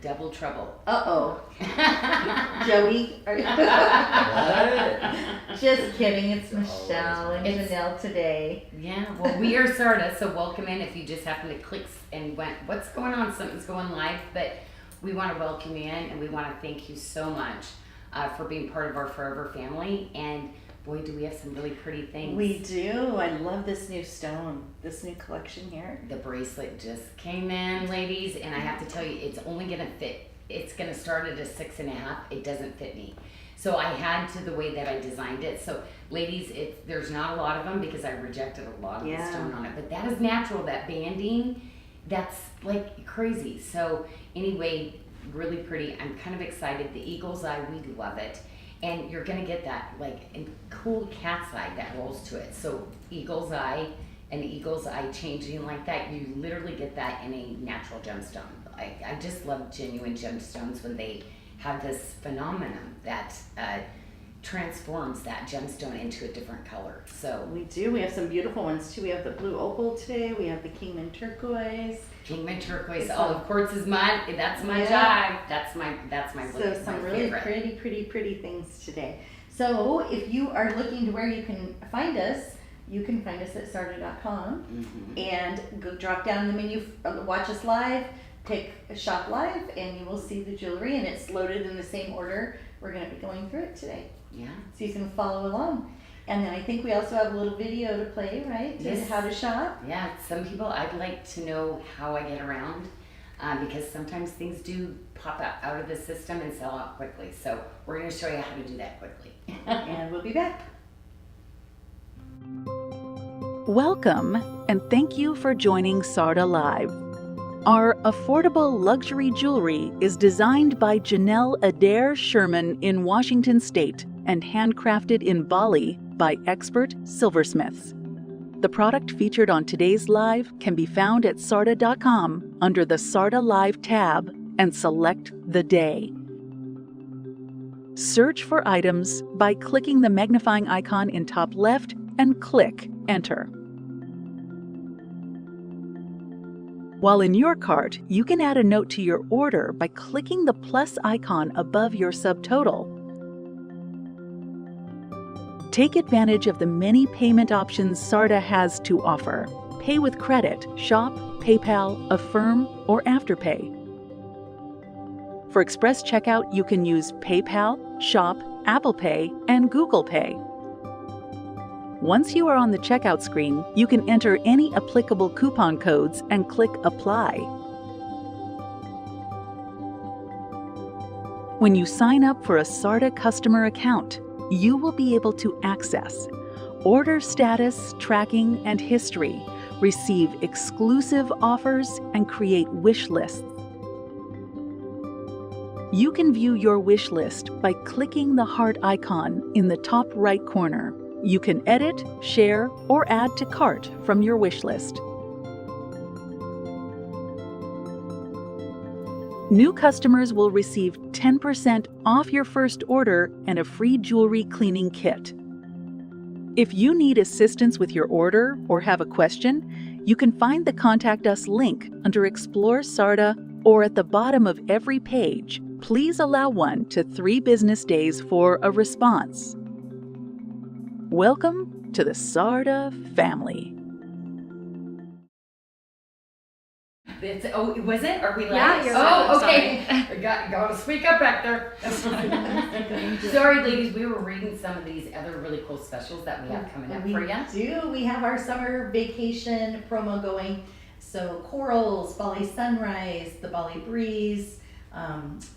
double trouble. Uh-oh. Joey. Just kidding. It's Michelle and Janyl today. Yeah, well, we are SARDA, so welcome in if you just happen to click and went, what's going on? Something's going live. But we want to welcome you in, and we want to thank you so much for being part of our forever family. And boy, do we have some really pretty things. We do. I love this new stone, this new collection here. The bracelet just came in, ladies, and I have to tell you, it's only going to fit. It's going to start at a 6.5. It doesn't fit me. So I had to the way that I designed it. So ladies, there's not a lot of them because I rejected a lot of the stone on it. But that is natural, that banding, that's like crazy. So anyway, really pretty. I'm kind of excited. The eagle's eye, we love it. And you're going to get that like cool cat's eye that rolls to it. So eagle's eye and eagle's eye changing like that, you literally get that in a natural gemstone. I just love genuine gemstones when they have this phenomenon that transforms that gemstone into a different color. So we do. We have some beautiful ones too. We have the blue opal today. We have the Kingman turquoise. Kingman turquoise. Oh, quartz is mine. That's my jive. That's my. So some really favorite. pretty things today. So if you are looking to where you can find us, you can find us at SARDA.com and go drop down in the menu, watch us live. Pick a shop live and you will see the jewelry, and it's loaded in the same order. We're going to be going through it today. Yeah. So you can follow along. And then I think we also have a little video to play, right? Yes. How to shop. Yeah. Some people, I'd like to know how I get around because sometimes things do pop out of the system and sell out quickly. So we're going to show you how to do that quickly. And we'll be back. Welcome, and thank you for joining SARDA Live. Our affordable luxury jewelry is designed by Janyl Adair Sherman in Washington State and handcrafted in Bali by expert silversmiths. The product featured on today's live can be found at SARDA.com under the SARDA Live tab and select the day. Search for items by clicking the magnifying icon in top left and click Enter. While in your cart, you can add a note to your order by clicking the plus icon above your subtotal. Take advantage of the many payment options SARDA has to offer. Pay with credit, shop, PayPal, Affirm, or Afterpay. For express checkout, you can use PayPal, Shop, Apple Pay, and Google Pay. Once you are on the checkout screen, you can enter any applicable coupon codes and click Apply. When you sign up for a SARDA customer account, you will be able to access order status, tracking, and history, receive exclusive offers, and create wish lists. You can view your wish list by clicking the heart icon in the top right corner. You can edit, share, or add to cart from your wish list. New customers will receive 10% off your first order and a free jewelry cleaning kit. If you need assistance with your order or have a question, you can find the Contact Us link under Explore SARDA or at the bottom of every page. Please allow 1 to 3 business days for a response. Welcome to the SARDA family. Was it? Are we live? Yeah, you're live. okay. I got to speak up back there. Sorry, ladies. We were reading some of these other really cool specials that we have coming up for you. We have our summer vacation promo going. So corals, Bali sunrise, the Bali breeze.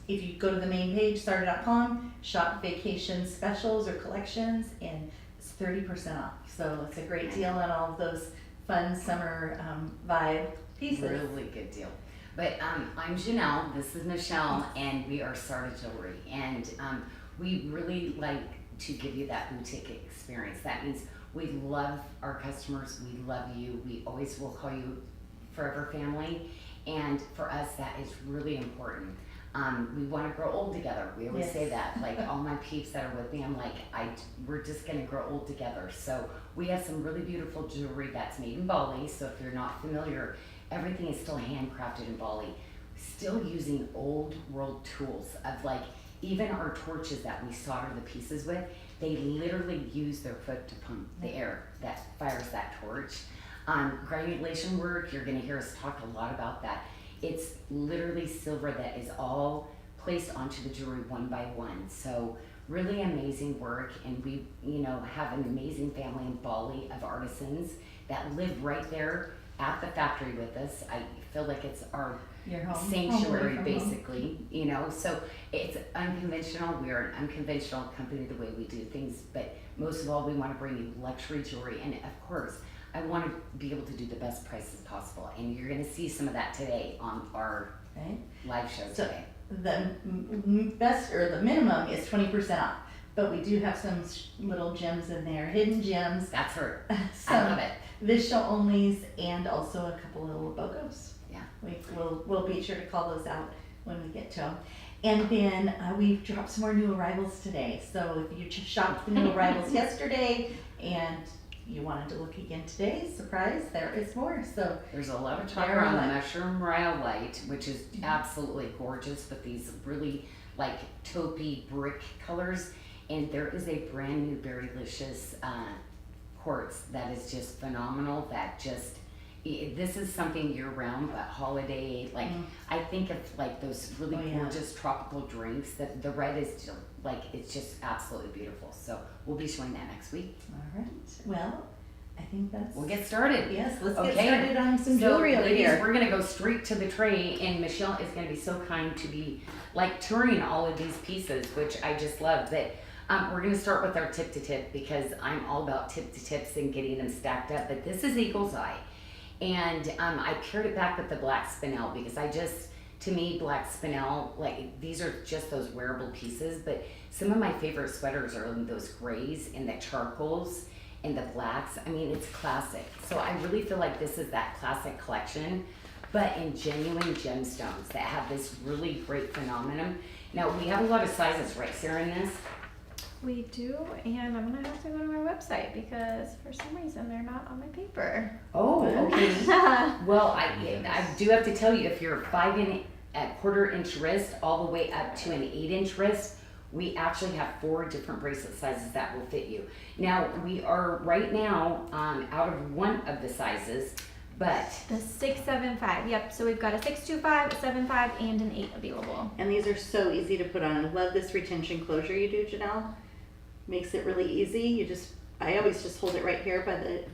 If you go to the main page, SARDA.com, shop vacation specials or collections, and it's 30% off. So it's a great deal on all of those fun summer vibe pieces. Really good deal. But I'm Janyl, this is Michelle, and we are SARDA Jewelry. And we really like to give you that boutique experience. That means we love our customers, we love you, we always will call you forever family. And for us, that is really important. We want to grow old together. We always say that. Like all my peeps that are with me, I'm like, we're just going to grow old together. So we have some really beautiful jewelry that's made in Bali. So if you're not familiar, everything is still handcrafted in Bali. still using old world tools of like, even our torches that we solder the pieces with, they literally use their foot to pump the air that fires that torch. Granulation work, you're gonna hear us talk a lot about that. It's literally silver that is all placed onto the jewelry one by one. So really amazing work, and we, have an amazing family in Bali of artisans that live right there at the factory with us. I feel like it's our Your home. sanctuary, Home away from basically, so it's unconventional. We are an unconventional company the way we do things, but most of all, we want to bring you luxury jewelry, and of course, I want to be able to do the best prices possible, and you're going to see some of that today on our Okay. live show So today. the best, or the minimum is 20% off, but we do have some little gems in there, hidden gems. That's her. I Some love it. this show onlys, and also a couple little BOGOs. Yeah. We'll be sure to call those out when we get to them. And then we've dropped some more new arrivals today. So if you shopped the new arrivals yesterday and you wanted to look again today, surprise, there is more. So There's a lot of talk Very around the light. mushroom rhyolite, which is absolutely gorgeous with these really like taupey brick colors. And there is a brand new Berrylicious quartz that is just phenomenal. This is something year round, but holiday, like I think of like those really Oh, yeah. gorgeous tropical drinks. That the red is just, like, it's just absolutely beautiful. So we'll be showing that next week. all right. Well, I think that's. We'll get started. Yes, let's Okay. get started on some So, jewelry over ladies, here. we're gonna go straight to the tray, and Michelle is gonna be so kind to be like touring all of these pieces, which I just love. But we're gonna start with our tip to tip, because I'm all about tip to tips and getting them stacked up. But this is Eagle's Eye, and I paired it back with the black spinel because to me, black spinel, like these are just those wearable pieces. But some of my favorite sweaters are in those grays and the charcoals and the blacks. I mean, it's classic. So I really feel like this is that classic collection, but in genuine gemstones that have this really great phenomenon. Now, we have a lot of sizes, right, Sarah, in this? We do, and I'm gonna have to go to our website because for some reason they're not on my paper. Oh, okay. Well, I do have to tell you, if you're a 1/4 inch wrist all the way up to an 8-inch wrist, we actually have 4 different bracelet sizes that will fit you. Now, we are right now out of one of the sizes, but The 675. Yep. So we've got a 625, a 75, and an 8 available. And these are so easy to put on. I love this retention closure you do, Janyl. Makes it really easy. I always just hold it right here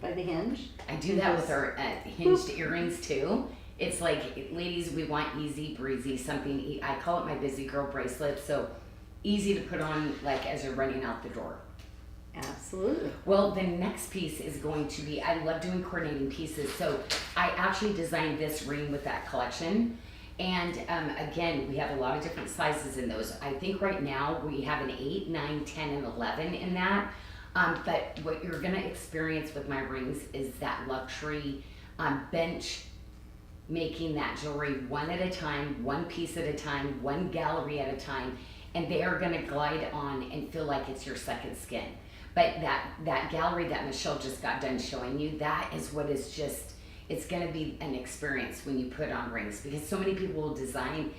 by the hinge. I do that with our hinged earrings too. It's like, ladies, we want easy breezy, something, I call it my busy girl bracelet, so easy to put on like as you're running out the door. Absolutely. Well, the next piece is going to be, I love doing coordinating pieces, so I actually designed this ring with that collection. And again, we have a lot of different sizes in those. I think right now we have an 8, 9, 10, and 11 in that. But what you're gonna experience with my rings is that luxury bench, making that jewelry one at a time, one piece at a time, one gallery at a time, and they are gonna glide on and feel like it's your second skin. But that gallery that Michelle just got done showing you, that is what is just, it's gonna be an experience when you put on rings, because so many people will design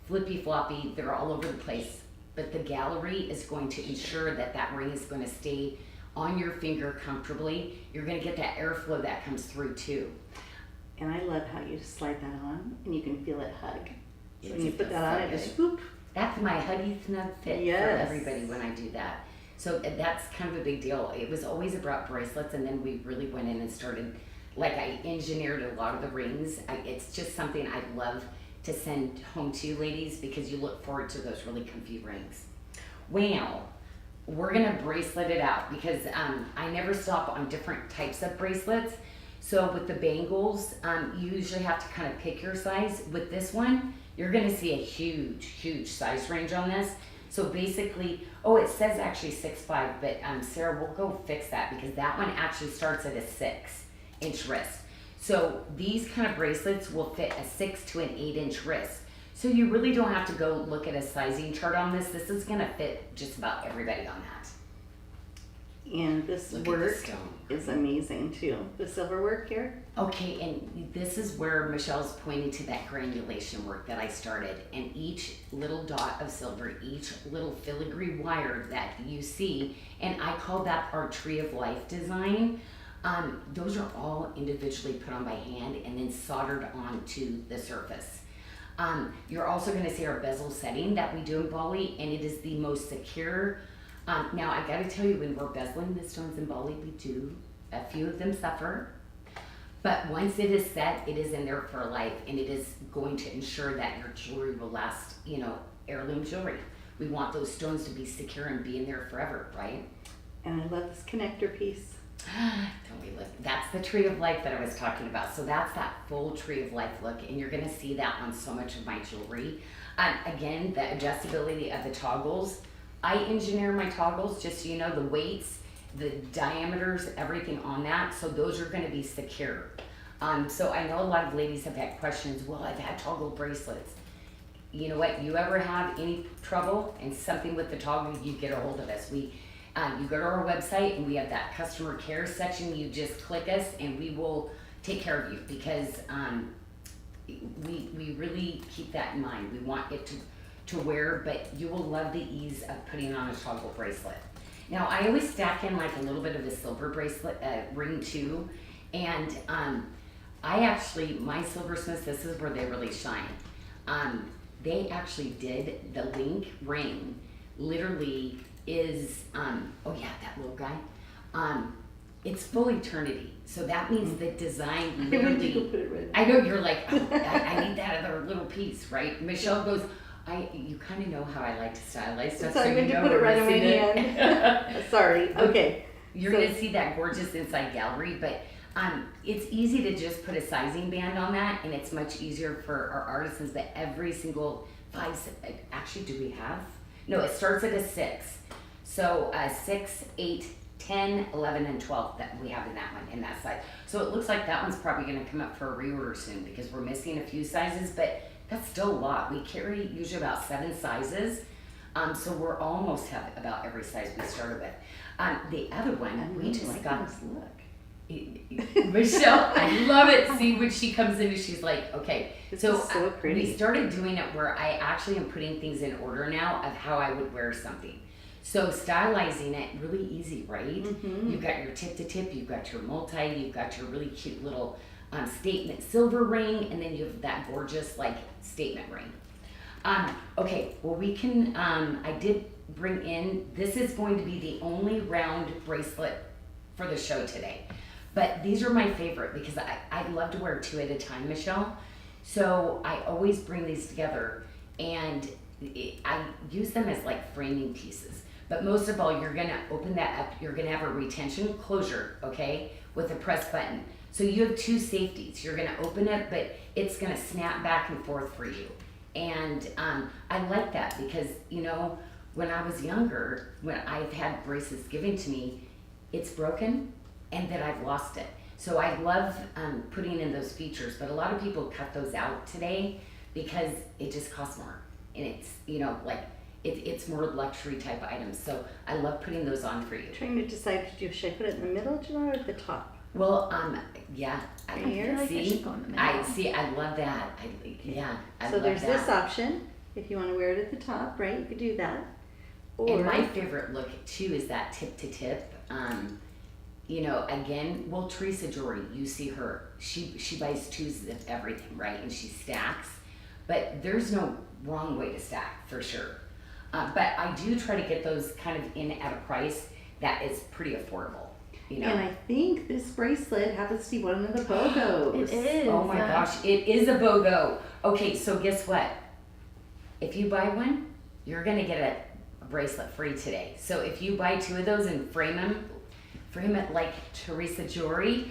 flippy floppy, they're all over the place, but the gallery is going to ensure that that ring is gonna stay on your finger comfortably. You're gonna get that airflow that comes through too. And I love how you slide that on and you can feel it hug. So It when you just put that feels on, so it just good. whoop. That's my Huggy Snug fit for Yes. everybody when I do that. So that's kind of a big deal. It was always about bracelets, and then we really went in and started, like I engineered a lot of the rings. It's just something I love to send home to you ladies, because you look forward to those really comfy rings. Well, we're gonna bracelet it out, because I never stop on different types of bracelets. So with the bangles, you usually have to kind of pick your size. With this one, you're gonna see a huge size range on this. So basically, it says actually 6'5", but Sarah, we'll go fix that, because that one actually starts at a 6-inch wrist. So these kind of bracelets will fit a 6 to an 8-inch wrist. So you really don't have to go look at a sizing chart on this. This is gonna fit just about everybody on that. And this Look at the work stone. is amazing too. The silver work here. Okay, and this is where Michelle's pointing to that granulation work that I started. And each little dot of silver, each little filigree wire that you see, and I call that our tree of life design. Those are all individually put on by hand and then soldered onto the surface. You're also going to see our bezel setting that we do in Bali, and it is the most secure. Now, I got to tell you, when we're bezeling the stones in Bali, we do, a few of them suffer. But once it is set, it is in there for life, and it is going to ensure that your jewelry will last, you know, heirloom jewelry. We want those stones to be secure and be in there forever, right? And I love this connector piece. Don't we look? That's the tree of life that I was talking about. So that's that full tree of life look, and you're going to see that on so much of my jewelry. Again, the adjustability of the toggles. I engineer my toggles, just so you know, the weights, the diameters, everything on that. So those are going to be secure. So I know a lot of ladies have had questions. Well, I've had toggle bracelets. You know what? You ever have any trouble and something with the toggle, you get a hold of us. You go to our website and we have that customer care section. You just click us and we will take care of you, because we really keep that in mind. We want it to wear, but you will love the ease of putting on a toggle bracelet. Now, I always stack in like a little bit of a silver bracelet ring too, and I actually, my silversmiths, this is where they really shine. They actually did the link ring, literally is, oh yeah, that little guy. It's full eternity. So that means the design literally, I know you're like, oh, I need that other little piece, right? Michelle goes, you kind of know how I like to stylize stuff. Sorry, so when you put it right in my hand. Sorry, okay. You're gonna see that gorgeous inside gallery, but it's easy to just put a sizing band on that, and it's much easier for our artisans that every single actually, do we have? No, it starts at a 6. So 6, 8, 10, 11, and 12 that we have in that one, in that size. So it looks like that one's probably gonna come up for a reorder soon, because we're missing a few sizes, but that's still a lot. We carry usually about 7 sizes. So we're almost have about every size we started with. The other one, we just like got, this look. Michelle, I love it. See, when she comes in and she's like, okay. This is so pretty. We started doing it where I actually am putting things in order now of how I would wear something. So stylizing it, really easy, right? Mm-hmm. You've got your tip to tip, you've got your multi, you've got your really cute little statement silver ring, and then you have that gorgeous like statement ring. Okay, well we can, I did bring in, this is going to be the only round bracelet for the show today. But these are my favorite because I love to wear 2 at a time, Michelle. So I always bring these together, and I use them as like framing pieces. But most of all, you're gonna open that up, you're gonna have a retention closure, okay, with a press button. So you have 2 safeties. You're gonna open it, but it's gonna snap back and forth for you. And I like that because, you know, when I was younger, when I've had bracelets given to me, it's broken and then I've lost it. So I love putting in those features, but a lot of people cut those out today because it just costs more. And it's, you know, like, it's more luxury type items. So I love putting those on for you. Trying to decide, should I put it in the middle, Janyl, or at the top? Well, yeah. I feel like it should go in the middle. I love that. I So love there's that. this option. If you want to wear it at the top, right, you could do that. Or And my favorite look too is that tip to tip. You know, again, well, Teresa Jory, you see her. She buys 2s of everything, right? And she stacks. But there's no wrong way to stack, for sure. But I do try to get those kind of in at a price that is pretty affordable. You know? And I think this bracelet happens to be one of the BOGOs. It is. Oh my gosh, it is a BOGO. Okay, so guess what? If you buy one, you're gonna get a bracelet free today. So if you buy 2 of those and frame it like Teresa Jory,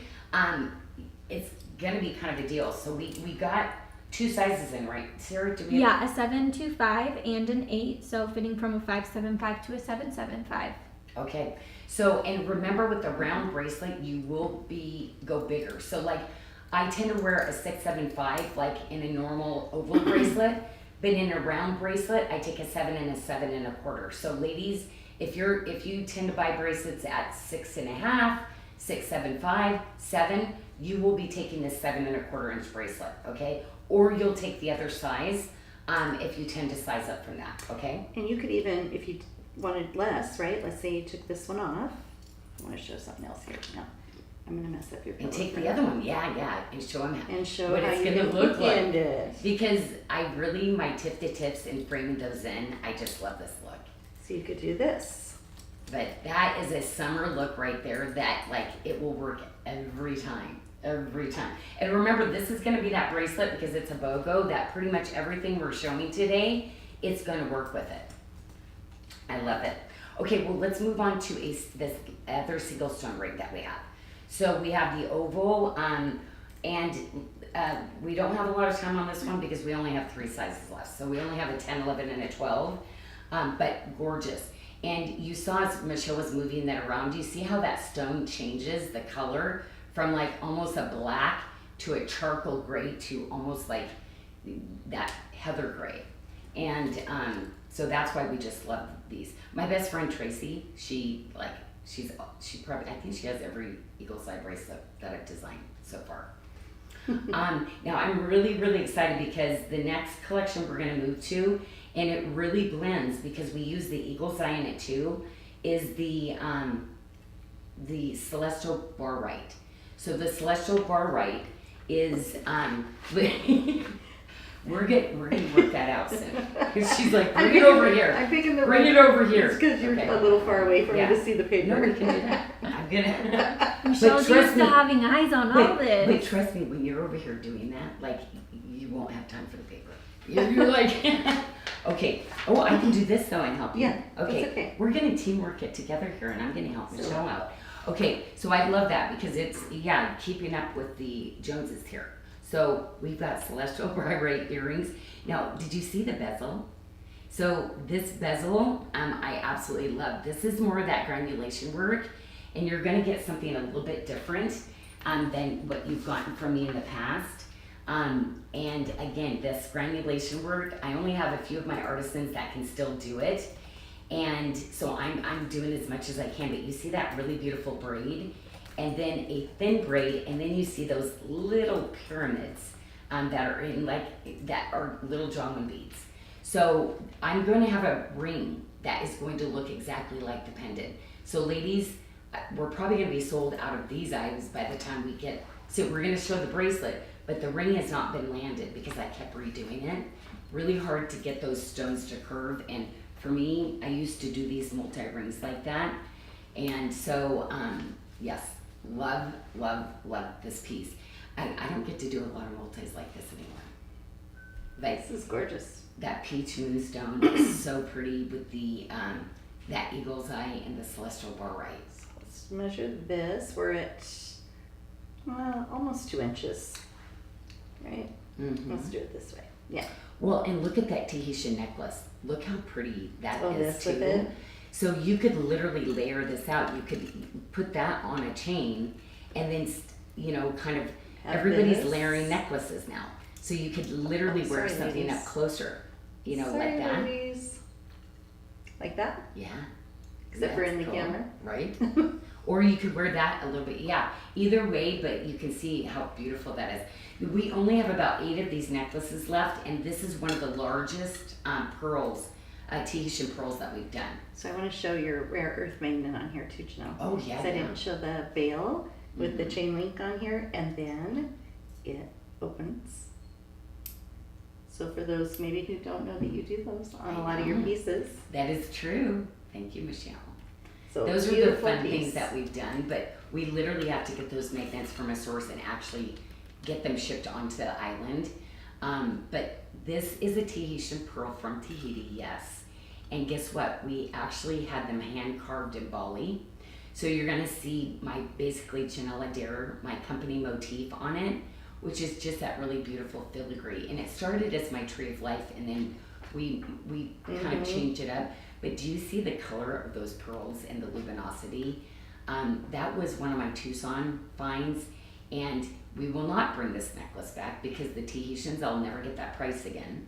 it's gonna be kind of a deal. So we got 2 sizes in, right? Sarah, do we have? Yeah, a 725 and an 8, so fitting from a 575 to a 775. Okay, so, and remember with the round bracelet, you will go bigger. So like, I tend to wear a 675 like in a normal oval bracelet, but in a round bracelet, I take a 7 and a 7 1/4. So ladies, if you tend to buy bracelets at 6.5, 6.75, 7, you will be taking this 7.25 inch bracelet, okay? Or you'll take the other size if you tend to size up from that, okay? And you could even, if you wanted less, right? Let's say you took this one off. I want to show something else here. No, I'm going to mess up your And pillow take for the now. other one, yeah, and show them And show what how it's you gonna look like. bookend it. Because I really, my tip to tips and framing those in, I just love this look. So you could do this. But that is a summer look right there that like it will work every time. Every time. And remember, this is going to be that bracelet because it's a BOGO that pretty much everything we're showing today, it's going to work with it. I love it. Okay, well, let's move on to this other single stone ring that we have. So we have the oval, and we don't have a lot of time on this one because we only have 3 sizes left. So we only have a 10, 11, and a 12, but gorgeous. And you saw as Michelle was moving that around, you see how that stone changes the color from like almost a black to a charcoal gray to almost like that heather gray. And so that's why we just love these. My best friend Tracy, she probably, I think she has every eagle's eye bracelet that I've designed so far. Now I'm really, really excited because the next collection we're gonna move to, and it really blends because we use the eagle's eye in it too, is the celestial barite. So the celestial barite is we're gonna work that out soon. 'Cause she's like, bring it over here. I'm picking the Bring it over here. It's because you're Okay. a little far away for Yeah. me to see the paper. No, we can do that. I'm gonna. Michelle's trust used me- to having eyes on all this. Wait, trust me, when you're over here doing that, like, you won't have time for the paper. You're like, okay. Oh, I can do this though and help you. Yeah, Okay. that's okay. We're gonna teamwork it together here, and I'm gonna help So- Michelle out. Okay, so I love that because it's keeping up with the Joneses here. So we've got celestial barite earrings. Now, did you see the bezel? So this bezel, I absolutely love. This is more of that granulation work, and you're gonna get something a little bit different than what you've gotten from me in the past. And again, this granulation work, I only have a few of my artisans that can still do it. And so I'm doing as much as I can, but you see that really beautiful braid, and then a thin braid, and then you see those little pyramids that are in that are little Janyl beads. So I'm going to have a ring that is going to look exactly like the pendant. So ladies, we're probably going to be sold out of these items by the time we get, so we're going to show the bracelet, but the ring has not been landed because I kept redoing it. Really hard to get those stones to curve, and for me, I used to do these multi-rings like that. And so, yes, love, love, love this piece. I don't get to do a lot of multis like this anymore. Like, This is gorgeous. that peach moonstone is so pretty with the, that eagle's eye and the celestial barite. Let's measure this. We're at almost 2 inches, right? Mm-hmm. Let's do it this way. Yeah. Well, and look at that Tahitian necklace. Look how pretty that Oh, is this too. with it? So you could literally layer this out. You could put that on a chain, and then kind of Have everybody's this. layering necklaces now. So you could literally wear Sorry, something ladies. up closer, like Sorry, that. ladies. Like that? Yeah. Except for in the That's camera. right? Or you could wear that a little bit. Yeah. Either way, but you can see how beautiful that is. We only have about 8 of these necklaces left, and this is one of the largest pearls, Tahitian pearls that we've done. So I want to show your rare earth magnet on here too, Janyl. Oh, yeah, So I yeah. didn't show the bail with the chain link on here, and then it opens. So for those maybe who don't know that you do those on a lot of your pieces. That is true. Thank you, Michelle. So Those are the beautiful fun piece. things that we've done, but we literally have to get those magnets from a source and actually get them shipped onto the island. But this is a Tahitian pearl from Tahiti, yes. And guess what? We actually had them hand carved in Bali. So you're gonna see my basically Janyl Adair, my company motif on it, which is just that really beautiful filigree. And it started as my tree of life, and then we kind of changed it up. But do you see the color of those pearls and the luminosity? That was one of my Tucson finds, and we will not bring this necklace back because the Tahitians, I'll never get that price again.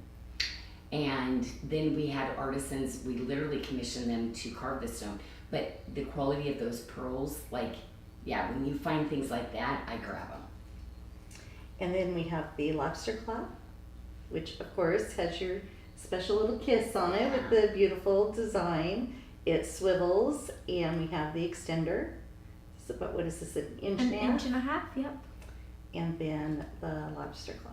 And then we had artisans, we literally commissioned them to carve the stone. But the quality of those pearls, like, yeah, when you find things like that, I grab them. And then we have the lobster claw, which of course has your special little kiss on it with the beautiful design. It swivels, and we have the extender. So, but what is this, an inch An and a half? inch and a half, yep. And then the lobster claw.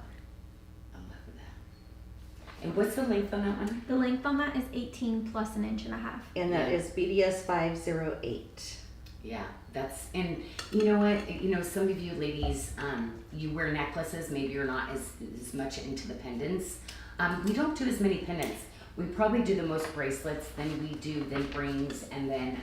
I love that. And what's the length on that one? The length on that is 18 plus an inch and a half. And that Yeah. is BDS 508. Yeah, that's, and you know what, you know, some of you ladies, you wear necklaces, maybe you're not as much into the pendants. We don't do as many pendants. We probably do the most bracelets, then rings, and then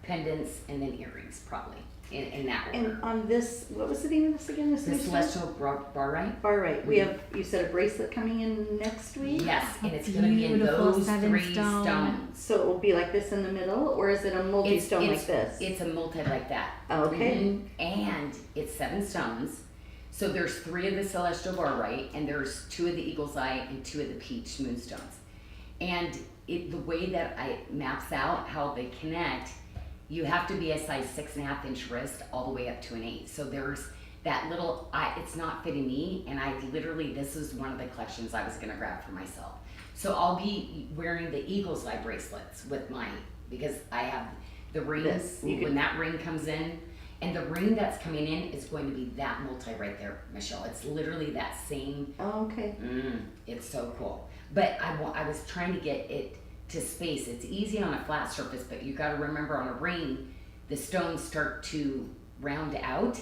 pendants, and then earrings, probably, in that order. And on this, what was the name of this again? This The new stone? celestial barite? Bar right. We have, you said a bracelet coming in next week? Yes, and it's gonna be in Beautiful those 7 three stone. stones. So it will be like this in the middle, or is it a multi-stone like this? It's a multi like that. Okay. Mhm. And it's 7 stones. So there's 3 of the celestial barite, and there's 2 of the eagle's eye and 2 of the peach moonstones. And the way that I maps out how they connect, you have to be a size 6.5 inch wrist all the way up to an 8. So there's that little, it's not fitting me, and I literally, this is one of the collections I was gonna grab for myself. So I'll be wearing the eagle's eye bracelets with mine, because I have the rings, This, you when could- that ring comes in, and the ring that's coming in is going to be that multi right there, Michelle. It's literally that same, Oh, okay. it's so cool. But I was trying to get it to space. It's easy on a flat surface, but you gotta remember on a ring, the stones start to round out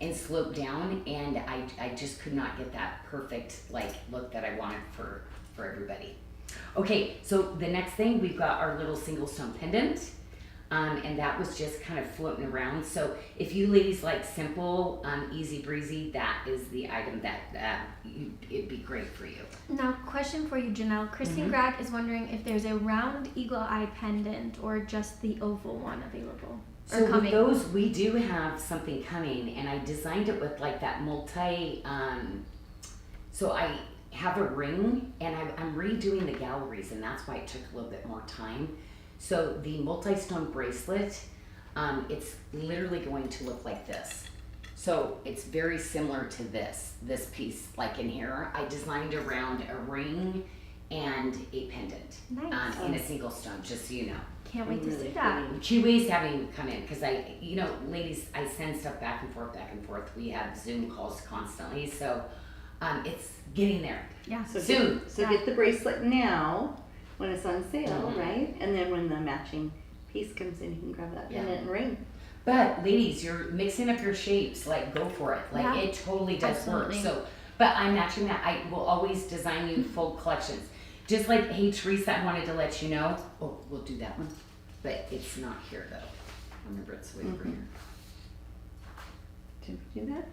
and slope down, and I just could not get that perfect like look that I wanted for everybody. Okay, so the next thing, we've got our little single stone pendant. And that was just kind of floating around. So if you ladies like simple, easy breezy, that is the item that it'd be great for you. Now, question for you, Janyl. Christine Grag is wondering if there's a round eagle eye pendant or just the oval one available or So with coming. those, we do have something coming, and I designed it with like that multi. So I have a ring, and I'm redoing the galleries, and that's why it took a little bit more time. So the multi-stone bracelet, it's literally going to look like this. So it's very similar to this piece, like in here. I designed around a ring and a pendant Nice. in a single stone, just so you know. Can't wait to see Really that. QA's having come in, because you know, ladies, I send stuff back and forth. We have Zoom calls constantly, so it's getting there. Yeah. So Soon. Get the bracelet now when it's on sale, Mhm. right? And then when the matching piece comes in, you can grab that Yeah. pendant and ring. But ladies, you're mixing up your shapes, like go for it. Like Yeah. it totally does Absolutely. work. So, but I'm matching that. I will always design you full collections. Just like, hey Teresa, I wanted to let you know. Oh, we'll do that one. But it's not here though. Remember, it's way over here. Did we do that?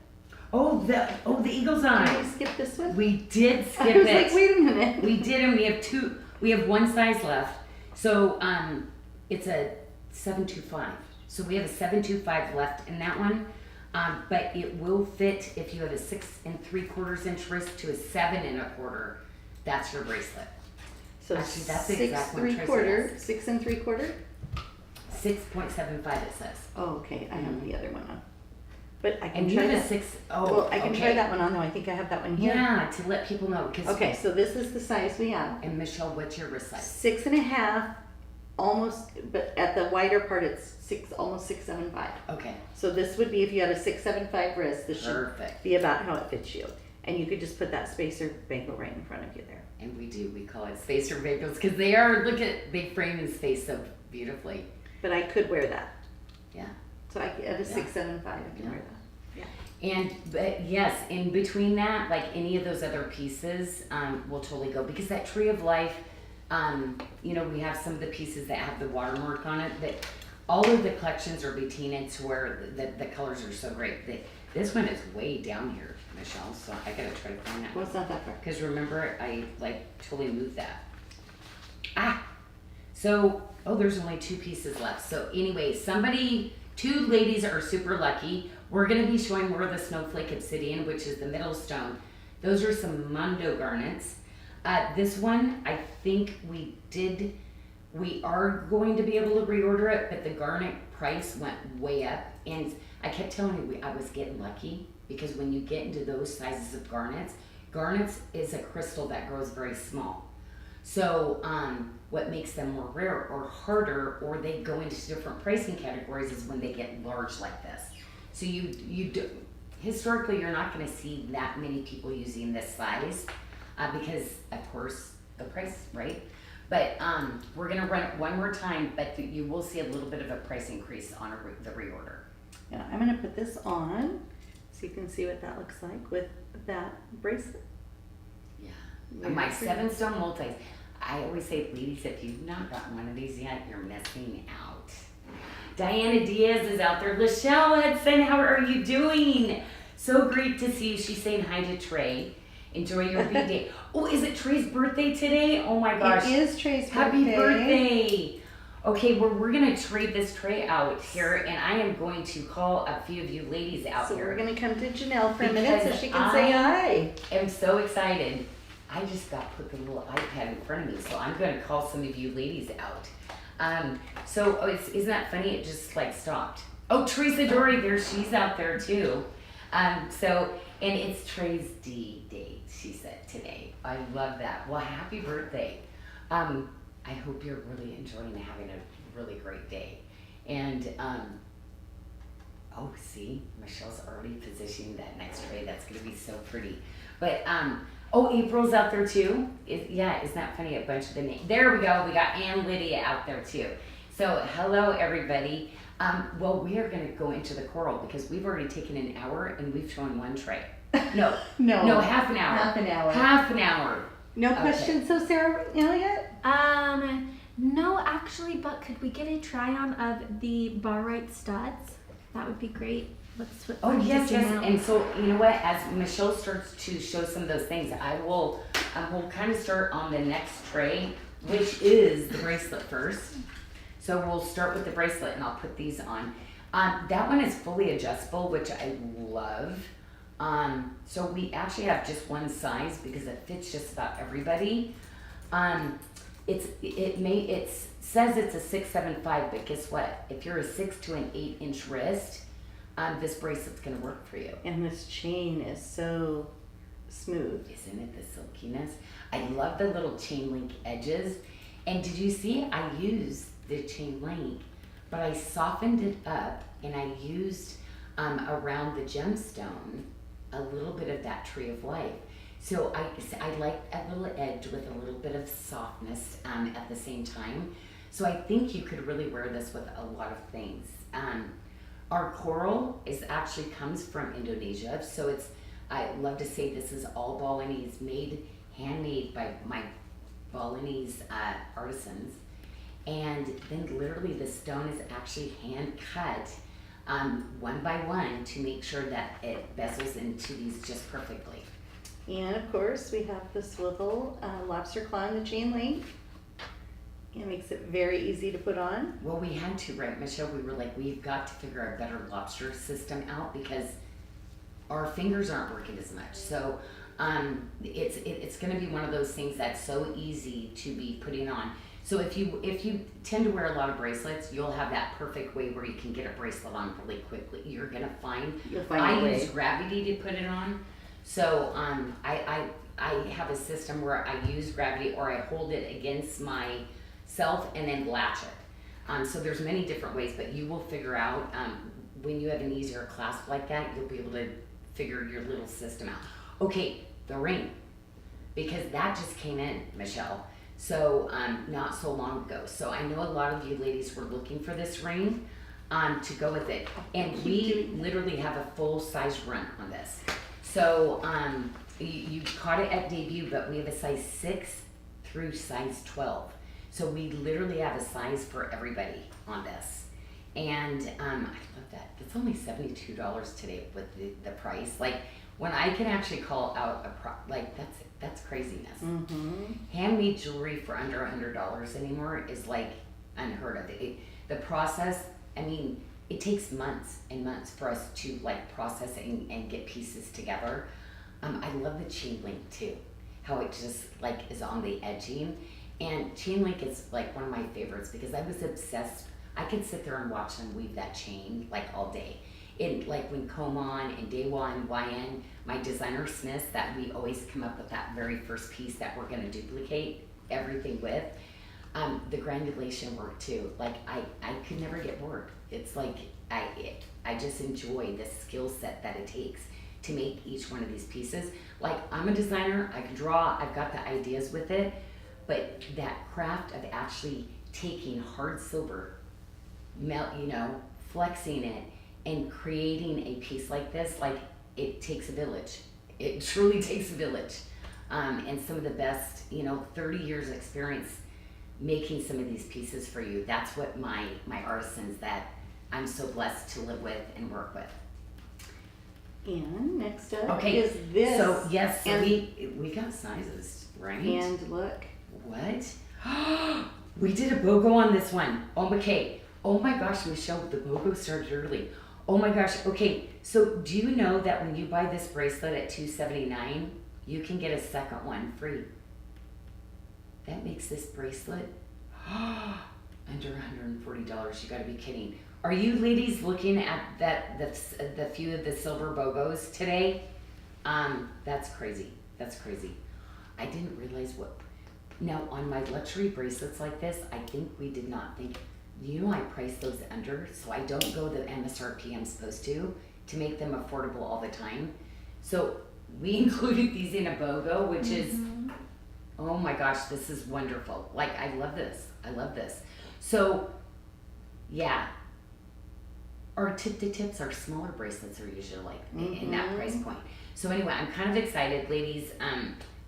Oh, the eagle's Did eye. we skip this one? We did skip I was it. like, wait a minute. We did, and we have one size left. So it's a 725. So we have a 725 left in that one. But it will fit if you have a 6 3/4 inch wrist to a 7 1/4. That's your bracelet. So Actually, that's the 6 exact one Tracy 3/4, has. 6 3/4. 6.75 it says. Oh, okay. I have the other one on, but I can And you try have a that. 6. Oh, Well, I can okay. try that one on though. I think I have that one here. Yeah, to let people know. Cause Okay, so this is the size we have. And Michelle, what's your wrist size? 6.5, almost, but at the wider part it's almost 6'7", Okay, So this would be if you had a 6'7" wrist. This should perfect. be about how it fits you, and you could just put that spacer bangle right in front of you there. And we call it spacer bagels because they frame his face so beautifully. But I could wear that. Yeah. So at a Yeah. 6'7", I can Yeah. wear that. But yes, in between that, like any of those other pieces, will totally go because that tree of life, you know, we have some of the pieces that have the watermark on it. That all of the collections are patina to where the colors are so great. This one is way down here, Michelle. So I gotta try to find that. Well, it's not that far. Because remember, I like totally moved that. So, there's only 2 pieces left. So anyway, 2 ladies are super lucky. We're gonna be showing more of the Snowflake obsidian, which is the middle stone. Those are some Mondo garnets. This one, I think we are going to be able to reorder it, but the garnet price went way up. And I kept telling you I was getting lucky, because when you get into those sizes of garnets is a crystal that grows very small. So what makes them more rare or harder, or they go into different pricing categories, is when they get large like this. So historically, you're not going to see that many people using this size because, of course, the price, right? But we're going to run it one more time, but you will see a little bit of a price increase on the reorder. Yeah, I'm going to put this on so you can see what that looks like with that bracelet. Yeah. Very My pretty. 7-stone multis. I always say, ladies, if you've not gotten one of these yet, you're missing out. Diana Diaz is out there. Lachelle Hudson, how are you doing? So great to see you. She's saying hi to Trey. Enjoy your big day. Oh, is it Trey's birthday today? Oh my gosh. It is Trey's Happy birthday. birthday. Okay, well, we're going to trade this tray out here, and I am going to call a few of you ladies out So here. we're going to come to Janyl for a minute so Because she can say hi. I'm so excited. I just got put the little iPad in front of me, so I'm going to call some of you ladies out. Isn't that funny? It just like stopped. Oh, Teresa Dory, she's out there too. And it's Trey's date, she said today. I love that. Well, happy birthday. I hope you're really enjoying having a really great day. And see, Michelle's already positioning that next tray. That's going to be so pretty. But April's out there too. Isn't that funny? A bunch of the names. There we go. We got Ann Lydia out there too. So hello everybody. Well, we are going to go into the coral because we've already taken an hour and we've shown one tray. No, half an hour. Half an hour. No questions, so Sarah Elliott? No, actually, but could we get a try on of the barite studs? That would be great. Let's switch. Oh, yes. And so, you know what? As Michelle starts to show some of those things, we'll kind of start on the next tray, which is the bracelet first. So we'll start with the bracelet, and I'll put these on. That one is fully adjustable, which I love. So we actually have just one size because it fits just about everybody. It says it's a 6'7", 5", but guess what? If you're a 6 to an 8-inch wrist, this bracelet's gonna work for you. And this chain is so smooth. Isn't it the silkiness? I love the little chain link edges. And did you see I used the chain link, but I softened it up and I used around the gemstone a little bit of that tree of life. So I like a little edge with a little bit of softness at the same time. So I think you could really wear this with a lot of things. Our coral actually comes from Indonesia. So I love to say this is all Balinese, handmade by my Balinese artisans. And then literally the stone is actually hand cut one by one to make sure that it bezels into these just perfectly. And of course, we have this little lobster claw in the chain link. It makes it very easy to put on. Well, we had to, right, Michelle? We were like, we've got to figure a better lobster system out because our fingers aren't working as much. So it's going to be one of those things that's so easy to be putting on. So if you tend to wear a lot of bracelets, you'll have that perfect way where you can get a bracelet on really quickly. You'll find a way. Use gravity to put it on. So I have a system where I use gravity or I hold it against myself and then latch it. So there's many different ways, but you will figure out when you have an easier clasp like that, you'll be able to figure your little system out. Okay, the ring, because that just came in, Michelle. So not so long ago. So I know a lot of you ladies were looking for this ring to go with it. And we literally have a full size run on this. So you caught it at debut, but we have a size 6 through size 12. So we literally have a size for everybody on this. And I love that. It's only $72 today with the price. Like when I can actually call out that's craziness. Mm-hmm. Handmade jewelry for under $100 anymore is like unheard of. The process, I mean, it takes months and months for us to like process and get pieces together. I love the chain link too. how it just like is on the edging. And chain link is like one of my favorites because I was obsessed. I could sit there and watch them weave that chain like all day. In like when Coman and Dewa and YN, my designer smiths, that we always come up with that very first piece that we're gonna duplicate everything with. The granulation work too. Like I could never get bored. It's like I just enjoy the skill set that it takes to make each one of these pieces. Like I'm a designer, I can draw, I've got the ideas with it, but that craft of actually taking hard silver, flexing it and creating a piece like this, like it takes a village. It truly takes a village. And some of the best, 30 years experience making some of these pieces for you. That's what my artisans that I'm so blessed to live with and work with. And next up Okay, is this. So yes, so and, we got sizes, right? and look. What? We did a BOGO on this one. Okay. Oh my gosh, Michelle, the BOGO started early. Oh my gosh. Okay. So do you know that when you buy this bracelet at $279, you can get a second one free? That makes this bracelet under $140. You got to be kidding. Are you ladies looking at the few of the silver BOGOs today? That's crazy. That's crazy. I didn't realize what. Now on my luxury bracelets like this, I think we did not think. I price those under, so I don't go the MSRP I'm supposed to make them affordable all the time. So we included these in a BOGO, which is, oh my gosh, this is wonderful. Like I love this. I love this. So yeah. Our tip-to-tips, our smaller bracelets are usually like in that price point. So anyway, I'm kind of excited, ladies.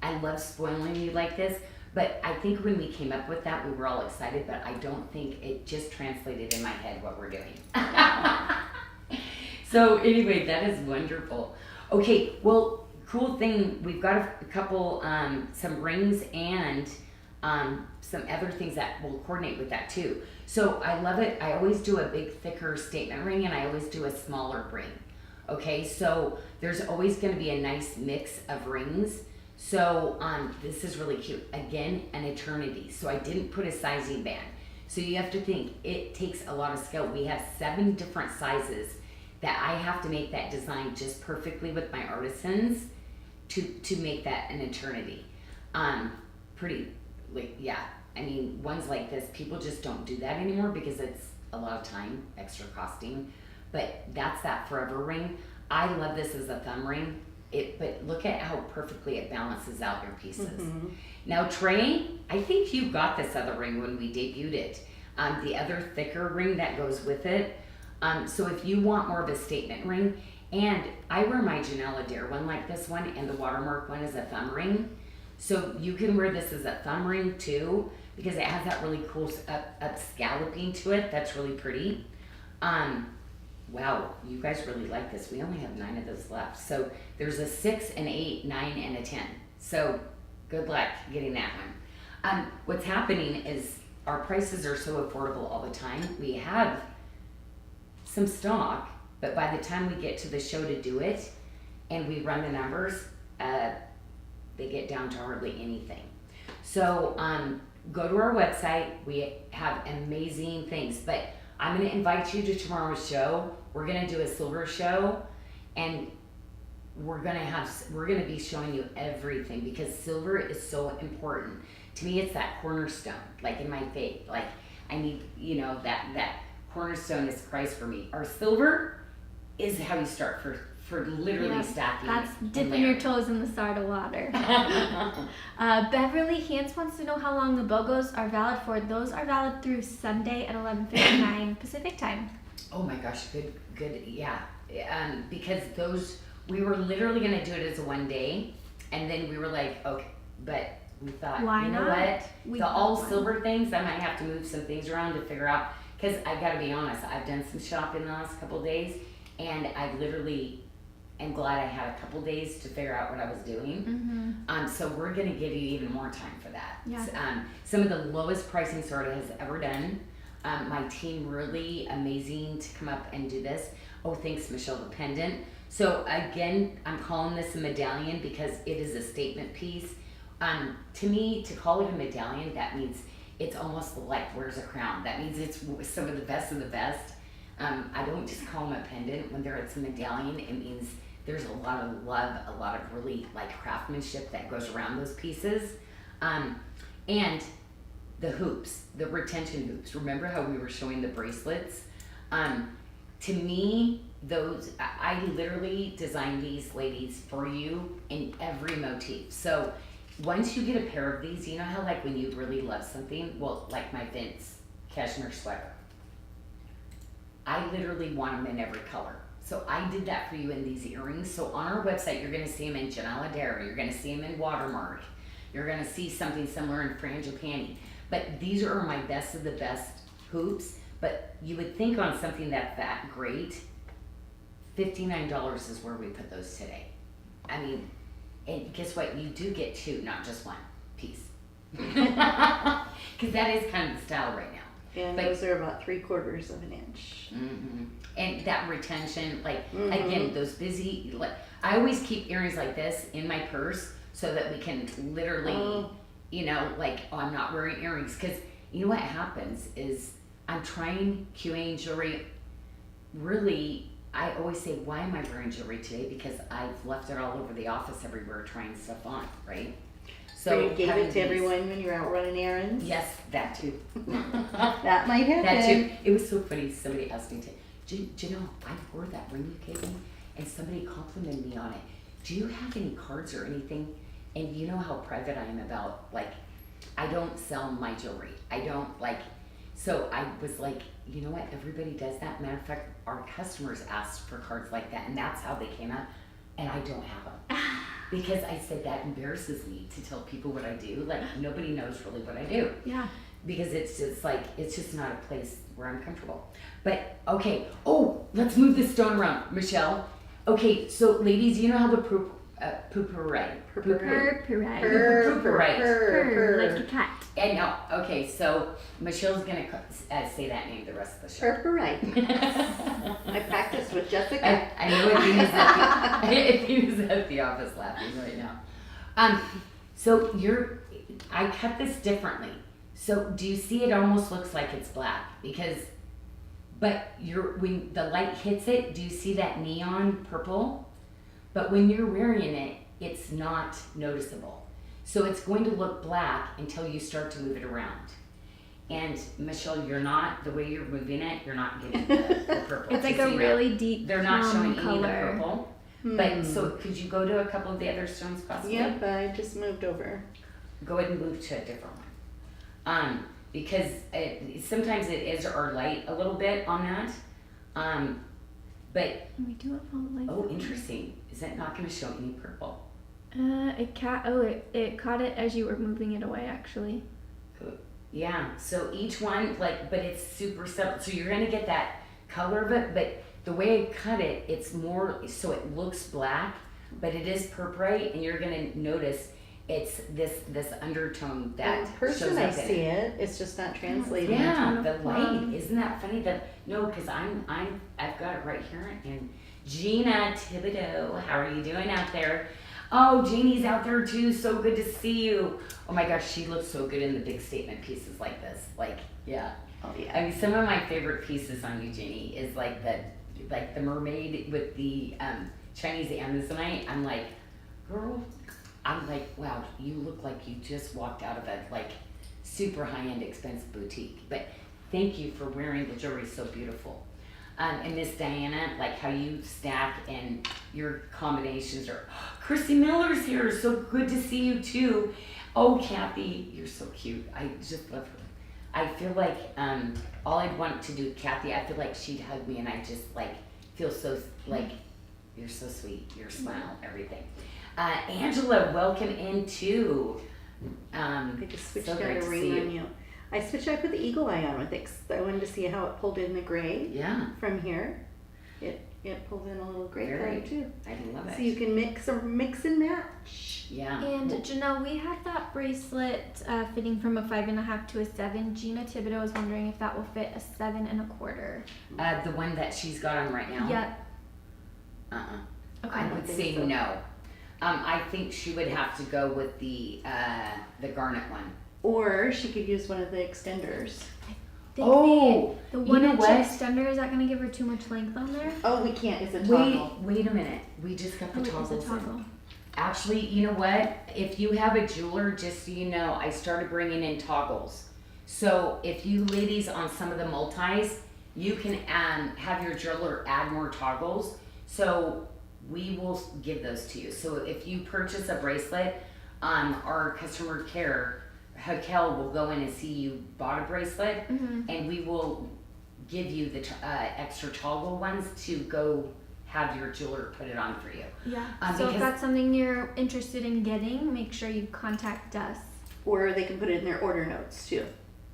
I love spoiling you like this, but I think when we came up with that, we were all excited, but I don't think it just translated in my head what we're doing. So anyway, that is wonderful. Okay, well, cool thing, we've got a couple, some rings and some other things that will coordinate with that too. So I love it. I always do a big, thicker statement ring and I always do a smaller ring. Okay, so there's always going to be a nice mix of rings. So this is really cute. Again, an eternity. So I didn't put a sizing band. So you have to think, it takes a lot of skill. We have 7 different sizes that I have to make that design just perfectly with my artisans to make that an eternity. Pretty, like, yeah. I mean, ones like this, people just don't do that anymore because it's a lot of time, extra costing. But that's that forever ring. I love this as a thumb ring. But look at how perfectly it balances out your pieces. Now, Trey, I think you got this other ring when we debuted it. The other thicker ring that goes with it. So if you want more of a statement ring, and I wear my Janyl Adair one like this one, and the Watermark one is a thumb ring. So you can wear this as a thumb ring too, because it has that really cool up scalloping to it. That's really pretty. Wow, you guys really like this. We only have 9 of those left. So there's a 6, an 8, 9, and a 10. So good luck getting that one. What's happening is our prices are so affordable all the time. We have some stock, but by the time we get to the show to do it and we run the numbers, they get down to hardly anything. So go to our website. We have amazing things, but I'm going to invite you to tomorrow's show. We're going to do a silver show, and we're going to be showing you everything because silver is so important. To me, it's that cornerstone, like in my faith. Like I need, that cornerstone is Christ for me. Our silver is how you start for literally stacking. That's dipping your toes in the SARDA water. Beverly Hans wants to know how long the BOGOs are valid for. Those are valid through Sunday at 11:59 Pacific time. Oh my gosh, good, yeah. Because we were literally gonna do it as a one day, and then we were like, okay, but we thought, why you know not? what? The all silver things, I might have to move some things around to figure out. Because I gotta be honest, I've done some shopping the last couple of days, and I literally am glad I had a couple days to figure out what I was doing. So we're gonna give you even more time for that. Yeah. Some of the lowest pricing SARDA has ever done. My team really amazing to come up and do this. Oh, thanks, Michelle, the pendant. So again, I'm calling this a medallion because it is a statement piece. To me, to call it a medallion, that means it's almost like wears a crown. That means it's some of the best of the best. I don't just call them a pendant. When it's a medallion, it means there's a lot of love, a lot of really like craftsmanship that goes around those pieces. And the hoops, the retention hoops. Remember how we were showing the bracelets? To me, I literally designed these, ladies, for you in every motif. So once you get a pair of these, you know how like when you really love something, well, like my Vince cashmere sweater, I literally want them in every color. So I did that for you in these earrings. So on our website, you're gonna see them in Janyl Adair, you're gonna see them in Watermark, you're gonna see something similar in Frangipani. But these are my best of the best hoops. But you would think on something that's that great, $59 is where we put those today. I mean, and guess what? You do get two, not just one piece. Because that is kind of the style right now. And those are about 3/4 of an inch. Mm-hmm. And that retention, like, again, those busy, like, I always keep earrings like this in my purse so that we can literally, you know, like, oh, I'm not wearing earrings. Because you know what happens is I'm trying QA jewelry. Really, I always say, why am I wearing jewelry today? Because I've left it all over the office everywhere trying stuff on, right? So you gave it to everyone when you're out running errands? Yes, that too. That might happen. That too. It was so funny. Somebody asked me Janyl, I wore that ring you gave me, and somebody complimented me on it. Do you have any cards or anything? And you know how private I am about, like, I don't sell my jewelry. I don't, like, so I was like, you know what? Everybody does that. Matter of fact, our customers asked for cards like that, and that's how they came out. And I don't have them. Because I said that embarrasses me to tell people what I do. Like, nobody knows really what I do. Yeah. Because it's just like, it's just not a place where I'm comfortable. But, okay. Oh, let's move this stone around, Michelle. Okay, so ladies, you know how the purpurite. Like a cat. And now, okay, so Michelle's gonna say that name the rest of the show. Purpurite. I practiced with Jessica. I know Athena's at the office laughing right now. So I cut this differently. So do you see it almost looks like it's black? But when the light hits it, do you see that neon purple? But when you're wearing it, it's not noticeable. So it's going to look black until you start to move it around. And Michelle, the way you're moving it, you're not getting the purple. It's like a really deep They're not showing color. any of the purple. But so could you go to a couple of the other stones possibly? Yep, I just moved over. Go ahead and move to a different one. Because sometimes it is or light a little bit on that. But we do it all like oh, interesting. Is that not going to show any purple? It caught it as you were moving it away, actually. Yeah. So each one, like, but it's super subtle. So you're going to get that color of it, but the way I cut it, it's more so it looks black, but it is purpurite, and you're going to notice it's this undertone that In person, shows I up see it. It's just not translating. Yeah, the light. Isn't that funny? Because I've got it right here. And Gina Thibodeau, how are you doing out there? Oh, Jeannie's out there too. So good to see you. Oh my gosh, she looks so good in the big statement pieces like this. Like, yeah. Oh yeah. I mean, some of my favorite pieces on you, Jeannie, is like the mermaid with the Chinese amazonite. I'm like, girl. I'm like, wow, you look like you just walked out of a like super high-end expensive boutique. But thank you for wearing the jewelry so beautiful. And Miss Diana, like how you stack and your combinations are, Chrissy Miller's here, so good to see you too. Oh, Kathy, you're so cute. I just love her. I feel like all I'd want to do, Kathy, I feel like she'd hug me and I just like feel so like, you're so sweet, your smile, everything. Angela, welcome in too. I just switched so out great a to ring see on you. I switched out, put the eagle eye on with it 'cause I wanted to see how it pulled in the gray. Yeah. From here. It pulled in a little gray Very. color too. I love it. So you can mix and match. Yeah. And Janyl, we had that bracelet fitting from a 5.5 to a 7. Gina Thibodeau is wondering if that will fit a 7 1/4. The one that she's got on right now? Yep. Okay. Okay. I would say no. I think she would have to go with the garnet one. Or she could use one of the extenders. Oh, the you one know inch what? extender, is that going to give her too much length on there? Oh, we can't. It's a toggle. Wait a minute. We just got the Oh, wait, toggles it's a in. toggle. Actually, you know what? If you have a jeweler, just so you know, I started bringing in toggles. So if you ladies on some of the multis, you can have your jeweler add more toggles. So we will give those to you. So if you purchase a bracelet, our customer care, Hakel will go in and see you bought a bracelet, and we will give you the extra toggle ones to go have your jeweler put it on for you. Yeah. So if that's something you're interested in getting, make sure you contact us. Or they can put it in their order notes too.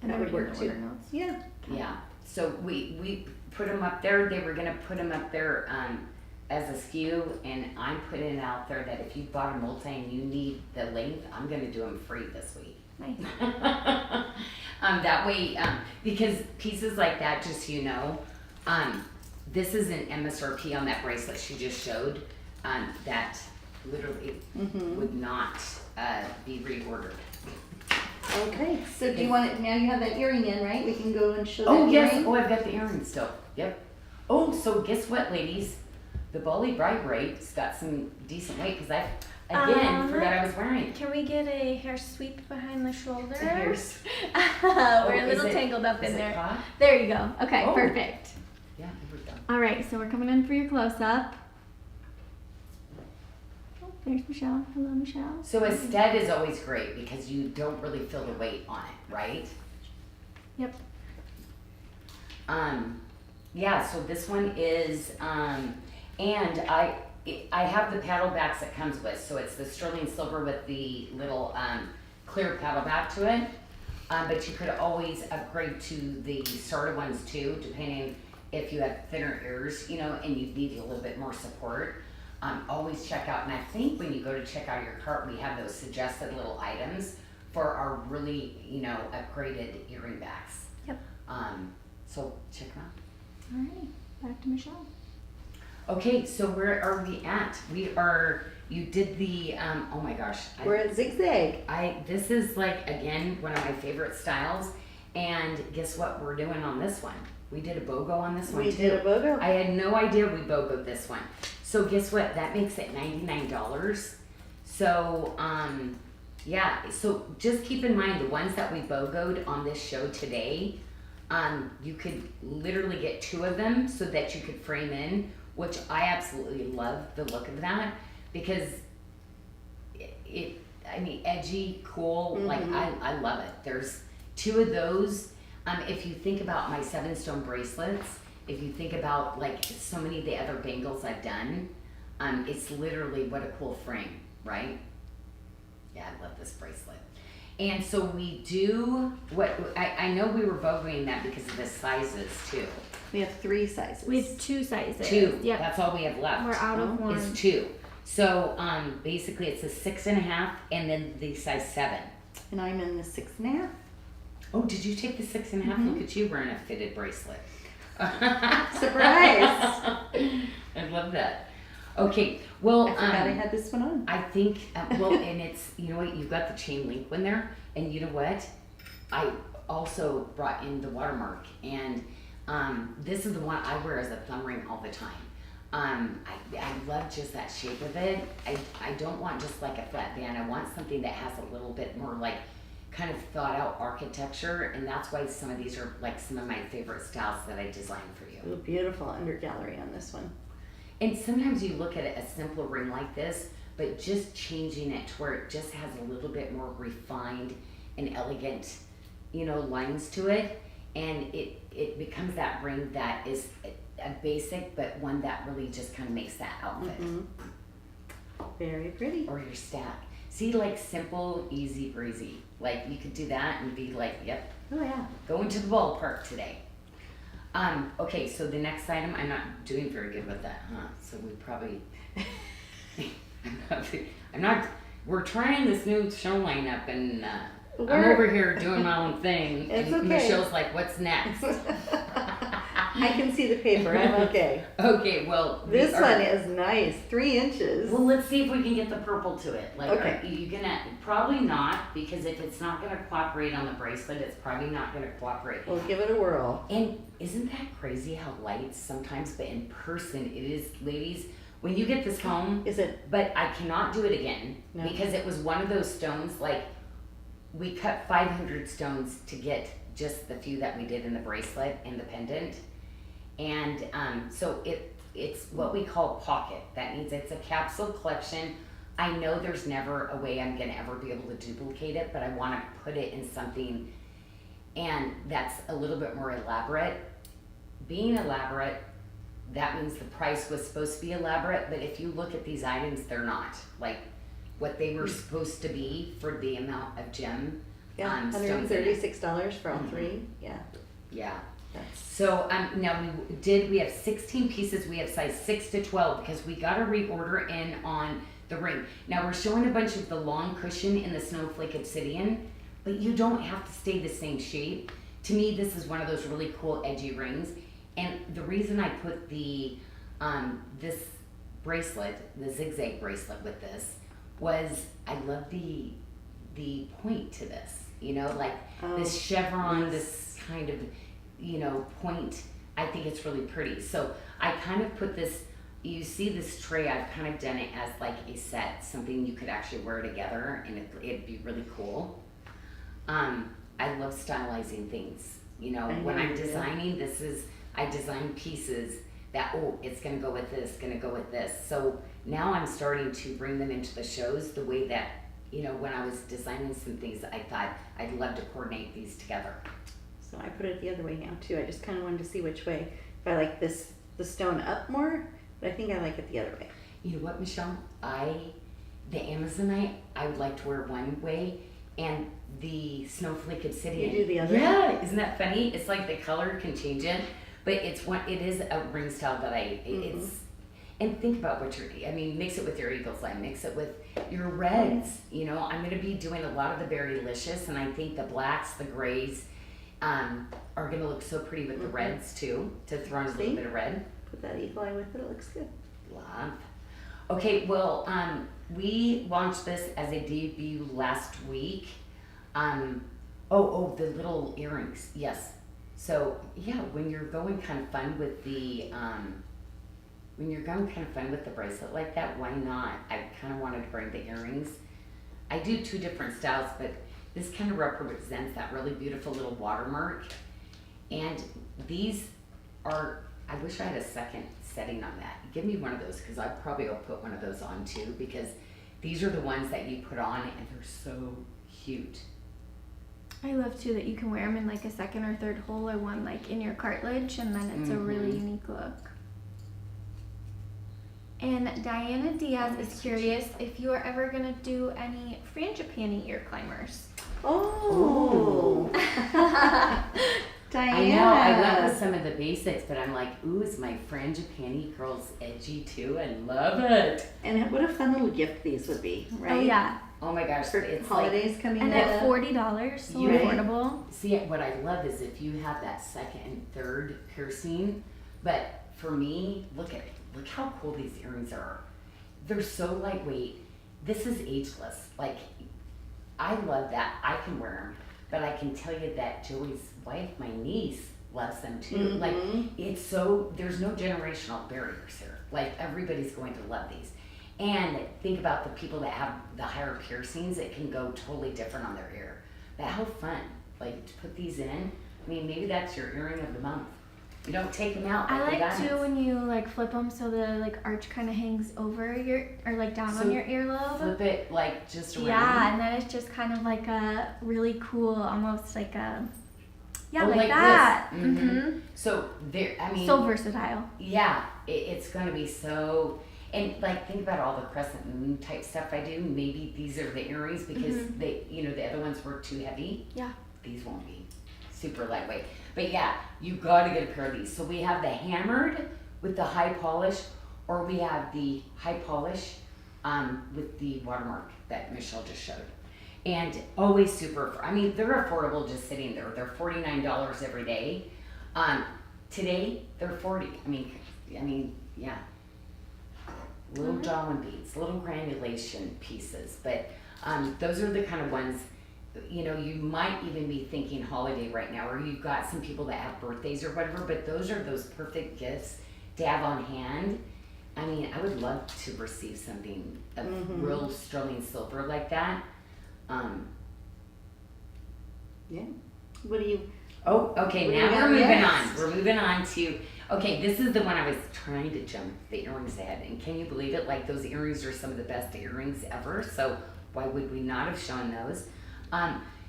And That would work the too. order notes. Yeah. Yeah. So we put them up there. They were gonna put them up there as a SKU, and I'm putting it out there that if you bought a multi and you need the length, I'm gonna do them free this week. Nice. That way, because pieces like that, just so you know, this is an MSRP on that bracelet she just showed, that literally would not be reordered. Okay. So do you want it now? You have that earring in, right? We can go and show Oh that yes. earring. Oh, I've got the earrings still. Yep. Oh, so guess what, ladies? The Bali Bright Braid's got some decent weight because I forgot I was wearing it. Can we get a hair sweep behind the shoulder? Here's. We're a is little it- tangled up is in it there. caught? There you go. Okay, Oh. perfect. Yeah, here we go. All right, so we're coming in for your close-up. Oh, there's Michelle. Hello, Michelle. So a stud is always great because you don't really feel the weight on it, right? Yep. Yeah, so this one is, and I have the paddle backs it comes with, so it's the sterling silver with the little clear paddle back to it. But you could always upgrade to the SARDA ones too, depending if you have thinner ears, you know, and you need a little bit more support. Always check out, and I think when you go to check out your cart, we have those suggested little items for our really, you know, upgraded earring backs. Yep. So check them out. All right, back to Michelle. Okay, so where are we at? You did the, oh my gosh. We're at Zigzag. This is like, again, one of my favorite styles. And guess what we're doing on this one? We did a BOGO on this one We too. did a BOGO. I had no idea we BOGO'd this one. So guess what? That makes it $99. So, yeah, so just keep in mind the ones that we BOGO'd on this show today, you could literally get 2 of them so that you could frame in, which I absolutely love the look of that because I mean, edgy, cool, like I love it. There's 2 of those. If you think about my 7-stone bracelets, if you think about like so many of the other bangles I've done, it's literally what a cool frame, right? Yeah, I love this bracelet. And so we do what I know we were BOGOing that because of the sizes too. We have 3 sizes. We have 2 sizes. 2. Yep. That's all we have left. We're out of one. Is 2. So basically it's a 6.5 and then the size 7. And I'm in the 6.5. Oh, did you take the 6.5? Look at you wearing a fitted bracelet. Surprise! I love that. Okay, well, I forgot I had this one on. I think, well, and it's, you know what, you've got the chain link one there, and you know what? I also brought in the Watermark, and this is the one I wear as a thumb ring all the time. I love just that shape of it. I don't want just like a flat band. I want something that has a little bit more like kind of thought out architecture, and that's why some of these are like some of my favorite styles that I designed for you. Ooh, beautiful under gallery on this one. And sometimes you look at a simpler ring like this, but just changing it to where it just has a little bit more refined and elegant, you know, lines to it, and it becomes that ring that is a basic, but one that really just kind of makes that outfit. Very pretty. Or your stack. See, like simple, easy breezy. Like you could do that and be like, yep, Oh yeah. going to the ballpark today. Okay, so the next item, I'm not doing very good with that, huh? So we probably, I'm not, we're trying this new show lineup and I'm over here doing my own thing. It's and okay. Michelle's like, what's next? I can see the paper. I'm okay. Okay, well. This one is nice. 3 inches. Well, let's see if we can get the purple to it. Like, Okay. are you gonna, probably not, because if it's not gonna cooperate on the bracelet, it's probably not gonna cooperate. We'll give it a whirl. And isn't that crazy how light sometimes, but in person it is, ladies, when you get this home, Is it? but I cannot do it again No. because it was one of those stones, like, we cut 500 stones to get just the few that we did in the bracelet and the pendant. And so it's what we call pocket. That means it's a capsule collection. I know there's never a way I'm gonna ever be able to duplicate it, but I wanna put it in something and that's a little bit more elaborate. Being elaborate, that means the price was supposed to be elaborate, but if you look at these items, they're not. Like what they were supposed to be for the amount of gem. Yeah, stones in it. $136 for all 3. Yeah. Yeah. That's So now we have 16 pieces. We have size 6 to 12 because we got a reorder in on the ring. Now we're showing a bunch of the long cushion in the Snowflake obsidian, but you don't have to stay the same shape. To me, this is one of those really cool edgy rings. And the reason I put the this bracelet, the Zigzag bracelet with this, was I love the point to this. You know, like this chevron, this kind of, you know, point. I think it's really pretty. So I kind of put this, you see this tray, I've kind of done it as like a set, something you could actually wear together and it'd be really cool. I love stylizing things. You know, when I'm designing, I design pieces that, oh, it's gonna go with this, gonna go with this. So now I'm starting to bring them into the shows the way that, you know, when I was designing some things, I thought I'd love to coordinate these together. So I put it the other way now too. I just kind of wanted to see which way. If I like the stone up more, but I think I like it the other way. You know what, Michelle? The Amazonite, I would like to wear one way, and the Snowflake obsidian. You do the other? Yeah, isn't that funny? It's like the color can change it, but it is a ring style that it's, and think about what I mean, mix it with your eagle's eye, mix it with your reds. You know, I'm gonna be doing a lot of the Berrylicious, and I think the blacks, the grays, are gonna look so pretty with the reds too, to throw in a little bit of red. Put that eagle eye with it. It looks good. Love. Okay, well, we launched this as a debut last week. The little earrings, yes. So yeah, when you're going kind of fun with the bracelet like that, why not? I kind of wanted to bring the earrings. I do 2 different styles, but this kind of represents that really beautiful little watermark. And these are, I wish I had a second setting on that. Give me one of those, because I probably will put one of those on too, because these are the ones that you put on and they're so cute. I love too that you can wear them in like a second or third hole or one like in your cartilage, and then it's a really unique look. And Diana Diaz is curious if you are ever going to do any frangipani ear climbers. Oh. Diana. I know, I went with some of the basics, but I'm like, ooh, is my frangipani girls edgy too? I love it. And what a fun little gift these would be, right? Oh yeah. Oh my gosh, For it's holidays coming And up. at $40, so You- affordable. See, what I love is if you have that second and third piercing, but for me, look how cool these earrings are. They're so lightweight. This is ageless. Like, I love that. I can wear them, but I can tell you that Joey's wife, my niece, loves them too. Like, it's so, there's no generational barriers here. Like, everybody's going to love these. And think about the people that have the higher piercings, it can go totally different on their ear. But how fun, like, to put these in. I mean, maybe that's your earring of the month. You don't take them out. I the like diamonds. too when you like flip them so the like arch kind of hangs over your, or like down So on your earlobe. Flip it like just around. Yeah, and then it's just kind of like a really cool, almost like a, yeah, Oh, like like that. this. Mhm. So there, I mean. So versatile. Yeah, it's going to be so, and like think about all the crescent moon type stuff I do. Maybe these are the earrings because they, you know, the other ones were too heavy. Yeah. These won't be super lightweight. But yeah, you got to get a pair of these. So we have the hammered with the high polish, or we have the high polish with the watermark that Michelle just showed. And always super, I mean, they're affordable just sitting there. They're $49 every day. today they're 40. I mean, yeah. Little dollar beads, little granulation pieces, but those are the kind of ones, you know, you might even be thinking holiday right now, or you've got some people that have birthdays or whatever, but those are those perfect gifts to have on hand. I mean, I would love to receive something of real sterling silver like that. Yeah. What do you? Oh, okay, What do now you we're got moving next? on. We're moving on to, okay, this is the one I was trying to jump the earrings ahead, and can you believe it? Like, those earrings are some of the best earrings ever, so why would we not have shown those?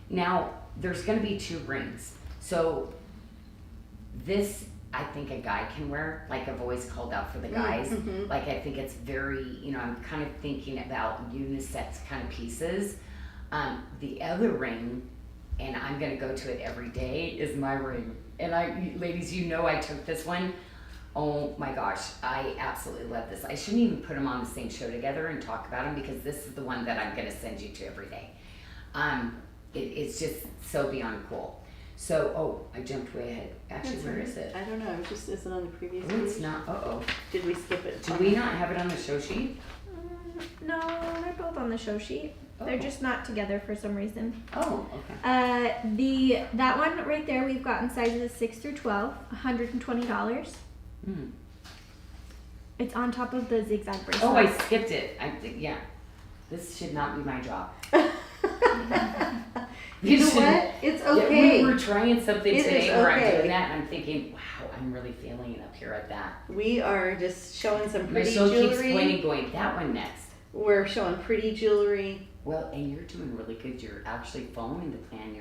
Now, there's gonna be 2 rings. So, this, I think a guy can wear, like I've always called out for the guys. Like, I think it's very, you know, I'm kind of thinking about unisex kind of pieces. The other ring, and I'm gonna go to it every day, is my ring. And ladies, you know I took this one. Oh my gosh, I absolutely love this. I shouldn't even put them on the same show together and talk about them, because this is the one that I'm gonna send you to every day. It's just so beyond cool. So, oh, I jumped way ahead. Actually, where is it? I don't know. Is it on the previous Oh, it's page? not. Uh-oh. Did we skip it? Do we not have it on the show sheet? No, they're both on the show sheet. They're Oh. just not together for some reason. Oh, okay. That one right there, we've got in sizes 6 through 12, $120. Hmm. It's on top of the zigzag bracelet. Oh, I skipped it. Yeah. This should not be my job. You know should- what? It's Yeah, okay. we were trying something It today is where I'm okay. doing that, and I'm thinking, wow, I'm really feeling it up here at that. We are just showing some pretty Michelle keeps jewelry. pointing, going, that one next. We're showing pretty jewelry. Well, and you're doing really good. You're actually following the plan.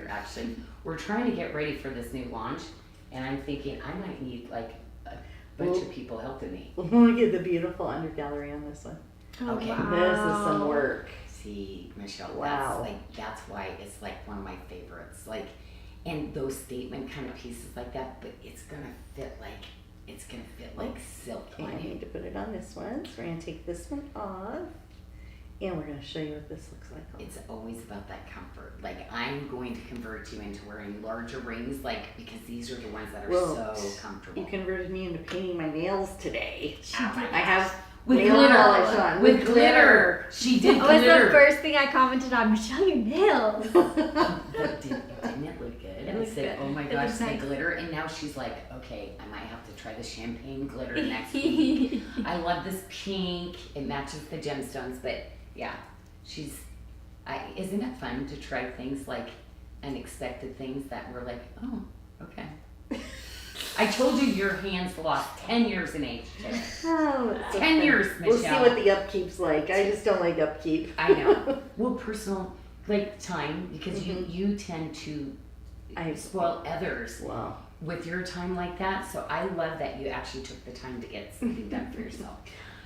We're trying to get ready for this new launch, and I'm thinking I might need like a bunch of people helping me. Look at the beautiful under gallery on this one. Oh, Okay. wow. This is some work. See, Michelle, Wow. that's why it's like one of my favorites. Like, and those statement kind of pieces like that, but it's gonna fit like silk Okay, I on you. need to put it on this one. So we're gonna take this one off, and we're gonna show you what this looks like. It's always about that comfort. Like, I'm going to convert you into wearing larger rings, like, because these are the ones that are Well, so comfortable. You converted me into painting my nails today. Oh my I have with nail glitter. polish on. With glitter. She did That was glitter. the first thing I commented on. Michelle, your nails. But didn't it look good? It I looks said, good. oh my It gosh, looks the nice. glitter. And now she's like, okay, I might have to try the champagne glitter next week. I love this pink. It matches the gemstones. But yeah, isn't it fun to try things like unexpected things that were like, oh, okay. I told you your hands lost 10 years in age today. Oh, it's 10 okay. years, We'll see Michelle. what the upkeep's like. I just don't like upkeep. I know. Well, personal, like time, because you tend to spoil others Wow. with your time like that. So I love that you actually took the time to get something done for yourself.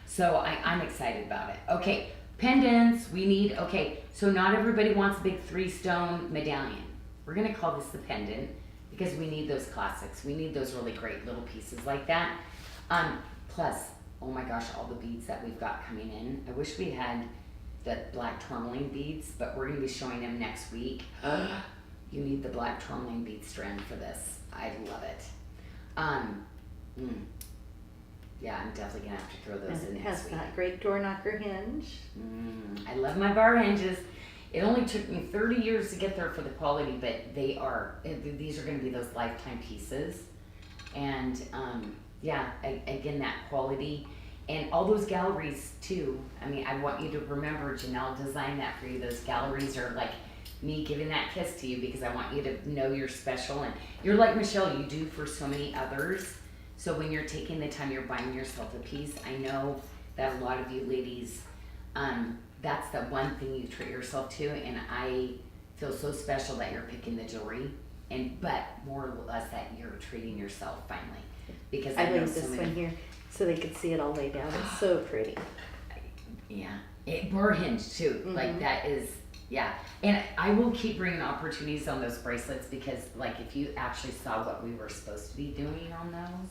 So I'm excited about it. Okay, pendants. So not everybody wants a big 3-stone medallion. We're gonna call this the pendant because we need those classics. We need those really great little pieces like that. Plus, oh my gosh, all the beads that we've got coming in. I wish we had the black tourmaline beads, but we're gonna be showing them next week. You need the black tourmaline bead strand for this. I love it. Yeah, I'm definitely gonna have to throw those And in it next has week. that great door knocker hinge. I love my bar hinges. It only took me 30 years to get there for the quality, but these are gonna be those lifetime pieces. And again, that quality. And all those galleries too. I mean, I want you to remember Janyl designed that for you. Those galleries are like me giving that kiss to you because I want you to know you're special. And you're like Michelle, you do for so many others. So when you're taking the time, you're buying yourself a piece. I know that a lot of you ladies, that's the one thing you treat yourself to. And I feel so special that you're picking the jewelry. But more or less that you're treating yourself finally. Because I know linked so this many. one here so they could see it all laid out. It's so pretty. Yeah, bar hinge too. Like that is, yeah. And I will keep bringing opportunities on those bracelets because, like, if you actually saw what we were supposed to be doing on those,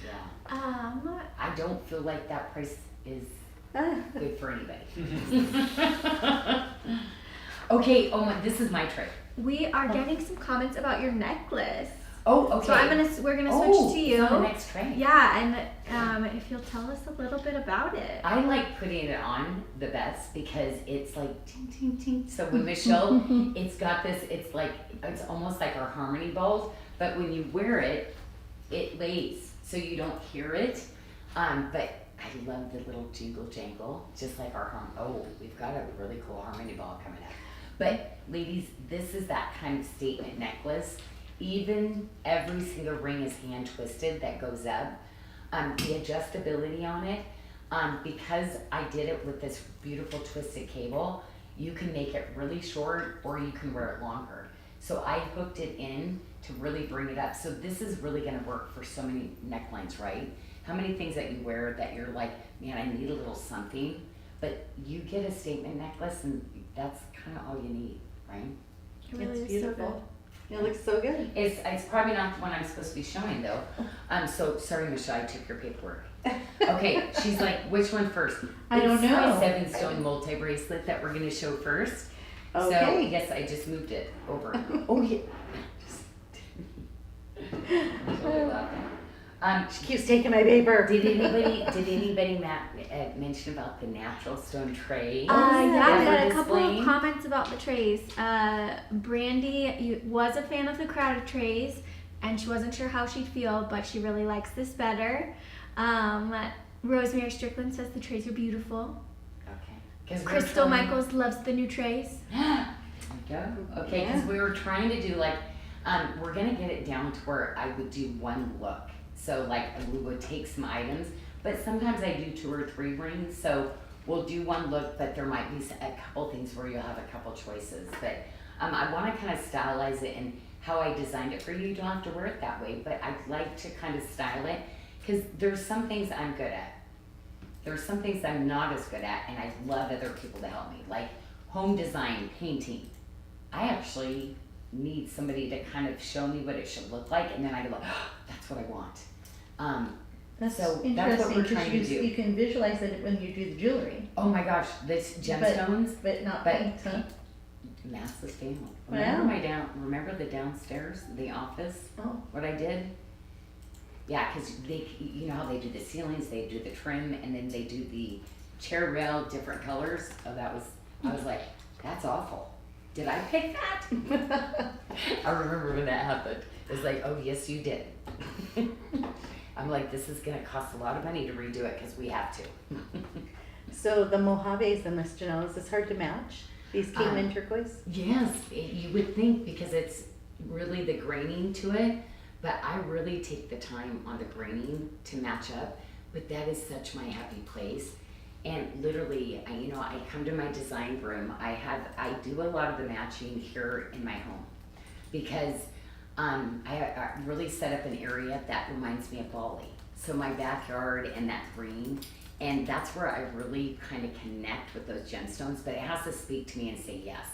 yeah. I don't feel like that price is good for anybody. Okay. Oh my, this is my trick. We are getting some comments about your necklace. Oh, okay. So we're gonna switch to you. It's on the next tray. Yeah, and if you'll tell us a little bit about it. I like putting it on the best because it's like ting, ting, ting. So when Michelle, it's got this, it's almost like our harmony balls, but when you wear it, it lays, so you don't hear it. But I love the little jingle jangle, just like our we've got a really cool harmony ball coming up. But ladies, this is that kind of statement necklace. Even every single ring is hand twisted that goes up. The adjustability on it, because I did it with this beautiful twisted cable, you can make it really short or you can wear it longer. So I hooked it in to really bring it up. So this is really gonna work for so many necklines, right? How many things that you wear that you're like, man, I need a little something, but you get a statement necklace and that's kind of all you need, right? It really It's is so beautiful. good. It looks so good. It's probably not the one I'm supposed to be showing though. So sorry, Michelle, I took your paperwork. Okay, she's like, which one first? I don't It's know. my 7-stone multi-bracelet that we're gonna show first. So Okay. yes, I just moved it over. Oh yeah. Totally laughing. She keeps taking my paper. Did anybody mention about the natural stone tray? Yeah, we that got we're a couple of displaying? comments about the trays. Brandy was a fan of the crowded trays, and she wasn't sure how she'd feel, but she really likes this better. Rosemary Strickland says the trays are beautiful. Okay. 'Cause we're Crystal trying- Michaels loves the new trays. There we go. Okay, because we were trying to do like, we're gonna get it down to where I would do one look. So like we would take some items, but sometimes I do 2 or 3 rings. So we'll do one look, but there might be a couple things where you'll have a couple choices. But I want to kind of stylize it and how I designed it for you. You don't have to wear it that way, but I'd like to kind of style it because there's some things I'm good at. There's some things I'm not as good at, and I love other people to help me, like home design, painting. I actually need somebody to kind of show me what it should look like, and then I go, oh, that's what I want. That's So interesting that's what we're because trying to do. you can visualize it when you do the jewelry, Oh my gosh, this gemstones, but not But paint, huh? massless family. Wow. Remember the downstairs, the office, Oh, what I did? Yeah, because you know how they do the ceilings, they do the trim, and then they do the chair rail, different colors. Oh, I was like, that's awful. Did I pick that? I remember when that happened. It was like, oh yes, you did. I'm like, this is gonna cost a lot of money to redo it because we have to. So the Mojaves and Miss Janyl, is this hard to match? These came in turquoise? Yes, you would think because it's really the graining to it, but I really take the time on the graining to match up. But that is such my happy place. And literally, I come to my design room. I do a lot of the matching here in my home because I really set up an area that reminds me of Bali. So my backyard and that green, and that's where I really kind of connect with those gemstones, but it has to speak to me and say yes.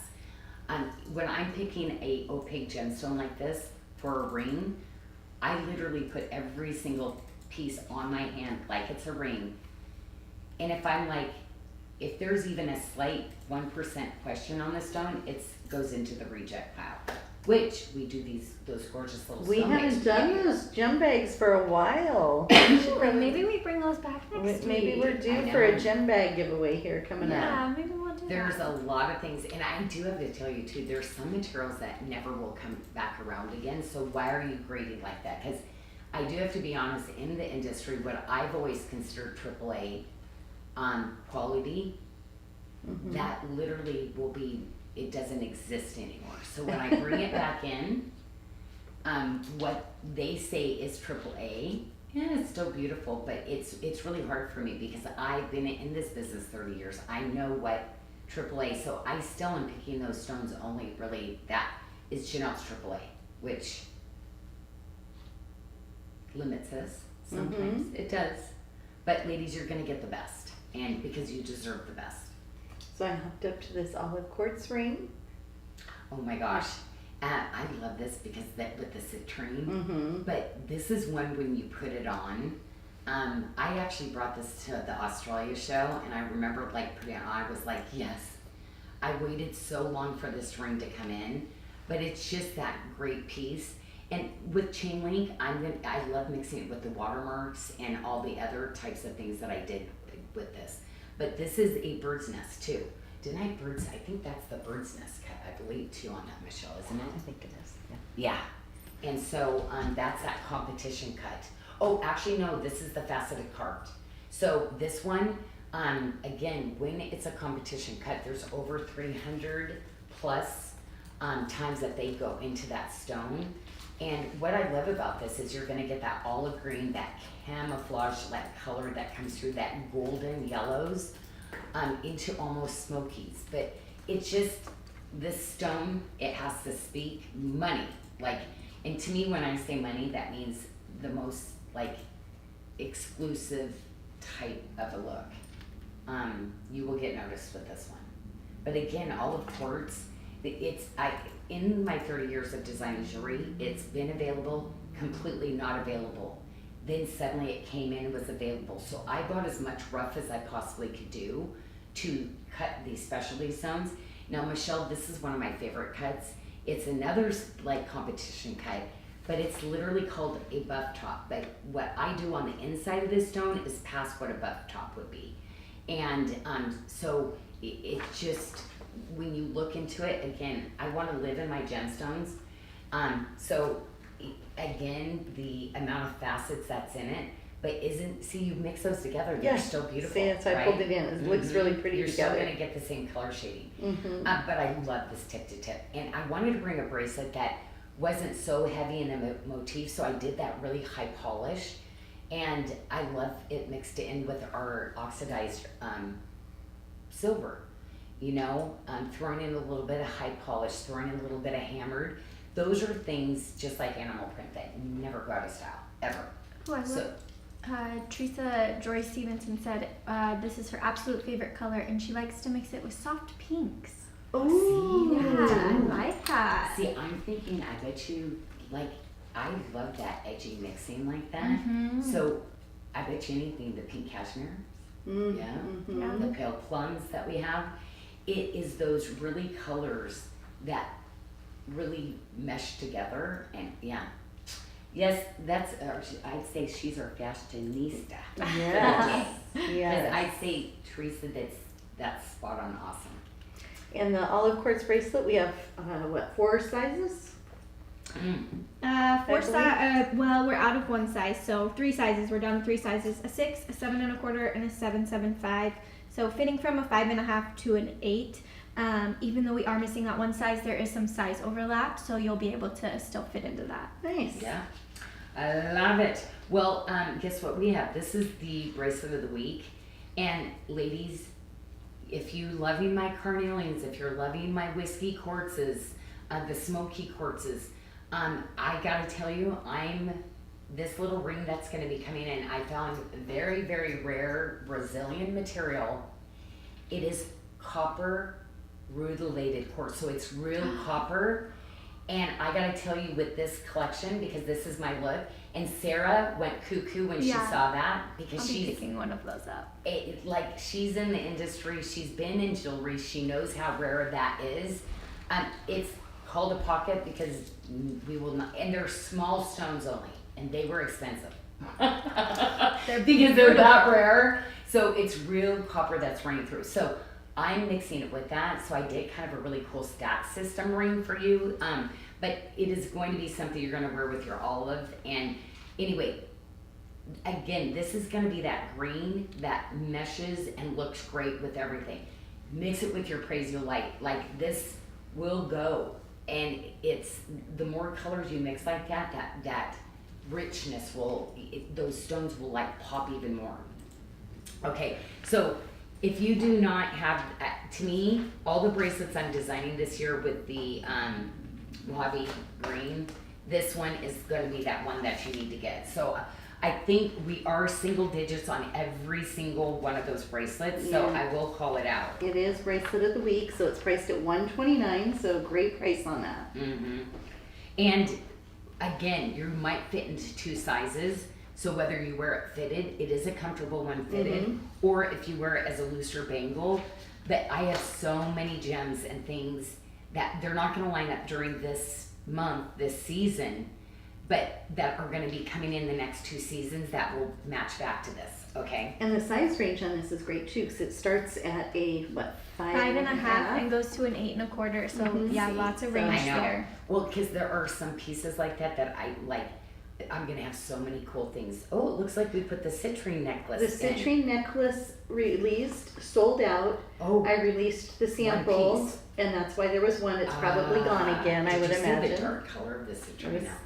When I'm picking a opaque gemstone like this for a ring, I literally put every single piece on my hand like it's a ring. And if there's even a slight 1% question on the stone, it goes into the reject pile. Which we do those gorgeous little We stone haven't bags. done those gem bags for a while. Maybe we bring those back next week. Maybe we're I due know. for a gem bag giveaway here coming up. Yeah, maybe we'll do There's that. a lot of things, and I do have to tell you too, there's some materials that never will come back around again, so why are you grading like that? Because I do have to be honest, in the industry, what I've always considered AAA quality, that literally it doesn't exist anymore. So when I bring it back in, what they say is AAA, yeah, it's still beautiful, but it's really hard for me because I've been in this business 30 years. I know what AAA, so I still am picking those stones only really that is Janyl AAA, which limits us sometimes. It does. But ladies, you're gonna get the best, and because you deserve the best. So I hooked up to this olive quartz ring. Oh my gosh. I love this because with the citrine, but this is one when you put it on. I actually brought this to the Australia show, and I remember putting it on. I was like, yes. I waited so long for this ring to come in, but it's just that great piece. And with chain link, I love mixing it with the watermarks and all the other types of things that I did with this. But this is a bird's nest too. Didn't I I think that's the bird's nest cut, I believe too on that, Michelle, isn't it? I think it is. Yeah. And so that's that competition cut. Oh, actually no, this is the faceted cart. So this one, again, when it's a competition cut, there's over 300 plus times that they go into that stone. And what I love about this is you're gonna get that olive green, that camouflage, that color that comes through, that golden yellows into almost smokies. But it's just, this stone, it has to speak money. Like, and to me, when I say money, that means the most like exclusive type of a look. You will get noticed with this one. But again, all of quartz, in my 30 years of designing jewelry, it's been available, completely not available. Then suddenly it came in and was available. So I bought as much rough as I possibly could do to cut these specialty stones. Now, Michelle, this is one of my favorite cuts. It's another like competition cut, but it's literally called a buff top. But what I do on the inside of this stone is past what a buff top would be. And so it just, when you look into it, again, I want to live in my gemstones. So again, the amount of facets that's in it, but see, you mix those together, they're still beautiful. See, that's why I pulled it in. It looks really pretty You're together. still gonna get the same color shading. But I love this tip to tip. And I wanted to bring a bracelet that wasn't so heavy in the motif, so I did that really high polish. And I love it mixed in with our oxidized silver. You know, throwing in a little bit of high polish, throwing in a little bit of hammered. Those are things just like animal print that never go out of style, ever. Oh, I love Teresa Joy Stevenson said this is her absolute favorite color, and she likes to mix it with soft pinks. Ooh. Yeah, I like that. See, I'm thinking, I bet you, like, I love that edgy mixing like that. So, I bet you anything, the pink cashmere, the pale plums that we have, it is those really colors that really mesh together, and yes, that's, I'd say she's our fashionista. Yes. Because I'd say, Teresa, that's spot on awesome. And the olive quartz bracelet, we have, 4 sizes? Well, we're out of one size, so 3 sizes. We're down to 3 sizes: a 6, a 7 1/4, and a 7.75. So fitting from a 5 1/2 to an 8. Even though we are missing that one size, there is some size overlap, so you'll be able to still fit into that. Nice. Yeah, I love it. Well, guess what we have? This is the bracelet of the week. And ladies, if you loving my carnelians, if you're loving my whiskey quartzes, the smoky quartzes, I gotta tell you, this little ring that's gonna be coming in, I found very, very rare Brazilian material. It is copper rutilated quartz, so it's real copper. And I gotta tell you, with this collection, because this is my look, and Sarah went cuckoo when she saw that, because I'll be she's picking one of those up. like, she's in the industry, she's been in jewelry, she knows how rare that is. It's called a pocket because we will not, and they're small stones only, and they were expensive. Because they're that rare. So it's real copper that's running through. So I'm mixing it with that. So I did kind of a really cool stack system ring for you. But it is going to be something you're going to wear with your olive. And anyway, again, this is going to be that green that meshes and looks great with everything. Mix it with your Praisiolite. Like, this will go. And it's, the more colors you mix like that richness will, those stones will like pop even more. Okay, so if you do not have, to me, all the bracelets I'm designing this year with the Mojave green, this one is going to be that one that you need to get. So I think we are single digits on every single one of those bracelets, so I will call it out. It is bracelet of the week, so it's priced at $129, so great price on that. And again, you might fit into 2 sizes, so whether you wear it fitted, it is a comfortable one fitted, or if you wear it as a looser bangle. But I have so many gems and things that they're not going to line up during this month, this season, but that are gonna be coming in the next 2 seasons that will match back to this, okay? And the size range on this is great too, because it starts at a, what, 5.5 and goes to an 8.25. So yeah, See? lots of So range I know. there. Well, because there are some pieces like that that I like. I'm gonna have so many cool things. Oh, it looks like we put the citrine necklace The in. citrine necklace released, sold out. Oh, I released the sample, piece. and that's why there was one. It's probably gone again, I did would you see imagine. the dark color of the citrine Yes. now?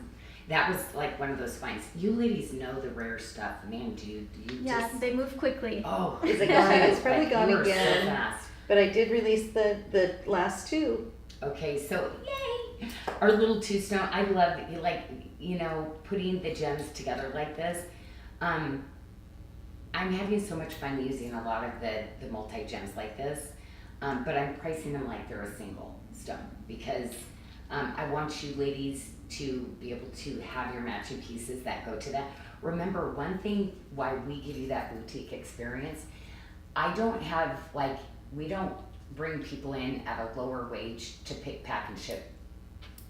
That was like one of those finds. You ladies know the rare stuff, man. Do you Yeah, just? they move quickly. Oh, Is it gone? It's probably like, gone you are again. So fast. But I did release the last 2. Okay, so yay! Our little 2-stone. I love putting the gems together like this. I'm having so much fun using a lot of the multi gems like this, but I'm pricing them like they're a single stone because I want you ladies to be able to have your matching pieces that go to that. Remember, one thing why we give you that boutique experience, we don't bring people in at a lower wage to pick, pack, and ship.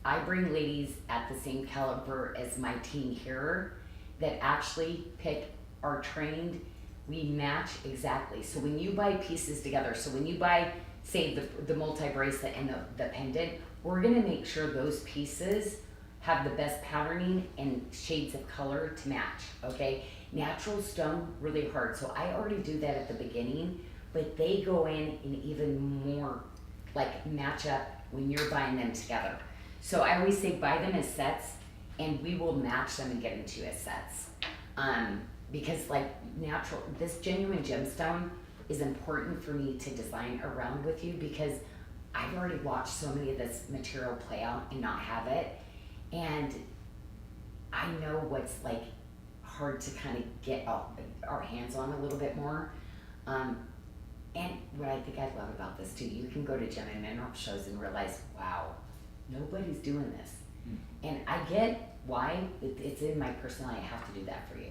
I bring ladies at the same caliber as my team here that actually are trained. We match exactly. So when you buy pieces together, so when you buy, say, the multi-bracelet and the pendant, we're gonna make sure those pieces have the best patterning and shades of color to match, okay? Natural stone, really hard. So I already do that at the beginning, but they go in and even more match up when you're buying them together. So I always say buy them as sets and we will match them and get them to you as sets. Because this genuine gemstone is important for me to design around with you because I've already watched so many of this material play out and not have it. And I know what's hard to kind of get our hands on a little bit more. And what I think I love about this too, you can go to gem and mineral shows and realize, wow, nobody's doing this. And I get why, it's in my personality, I have to do that for you.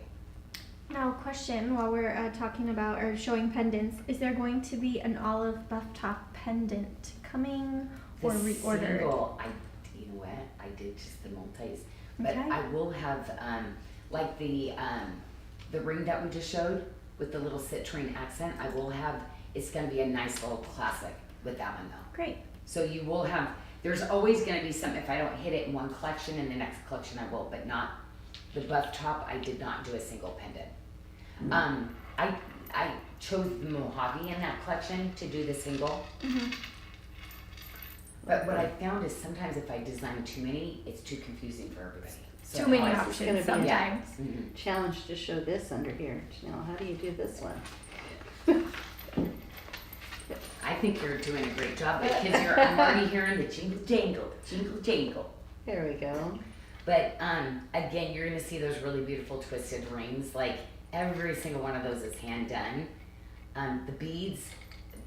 Now, question while we're talking about or showing pendants, is there going to be an olive buff top pendant coming or The reordered? single, you know what, I did just the multis, but Okay. I will have, the ring that we just showed with the little citrine accent, I will have, it's gonna be a nice little classic with that one though. Great. So you will have, there's always gonna be some, if I don't hit it in one collection, in the next collection I will, but not the buff top. I did not do a single pendant. I chose the Mojave in that collection to do the single. But what I found is sometimes if I design too many, it's too confusing for everybody. So Too many I- gonna options be- sometimes. Mhm. Challenge to show this under here. Janelle, how do you do this one? I think you're doing a great job because I'm already hearing the jingle jangle, jingle jangle. There we go. But again, you're gonna see those really beautiful twisted rings. Like every single one of those is hand done. The beads,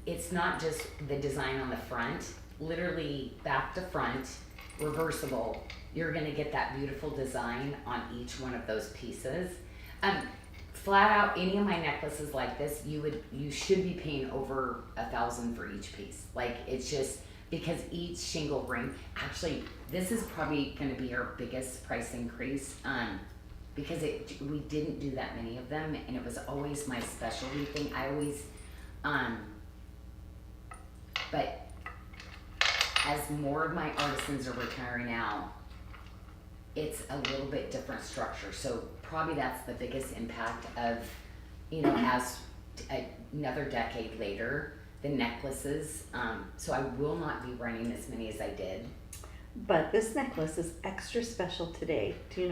it's not just the design on the front, literally back to front, reversible. You're gonna get that beautiful design on each one of those pieces. Flat out, any of my necklaces like this, you should be paying over $1,000 for each piece. Like it's just because each shingle ring, actually, this is probably gonna be our biggest price increase, because we didn't do that many of them, and it was always my specialty thing. I always, but as more of my artisans are retiring out, it's a little bit different structure. So probably that's the biggest impact of, as another decade later, the necklaces. So I will not be running as many as I did. But this necklace is extra special today. Do you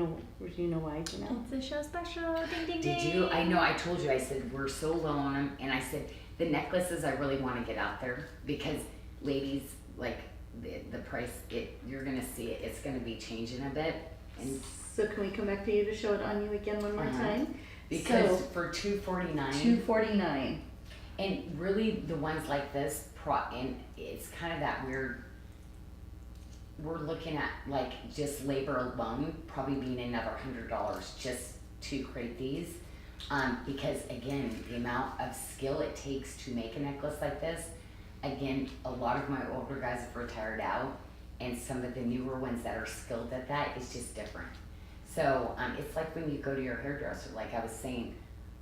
know why, Janelle? It's a show special. Ding, ding, Did ding. you? I know I told you, I said, we're so low on them. And I said, the necklaces I really want to get out there because ladies, like the price, you're going to see it. It's going to be changing a bit. And So can we come back to you to show it on you again one more time? because So, for $249, $249. and really the ones like this, and it's kind of that weird, we're looking at like just labor alone probably being another $100 just to create these, because again, the amount of skill it takes to make a necklace like this, again, a lot of my older guys have retired out, and some of the newer ones that are skilled at that is just different. So it's like when you go to your hairdresser, like I was saying,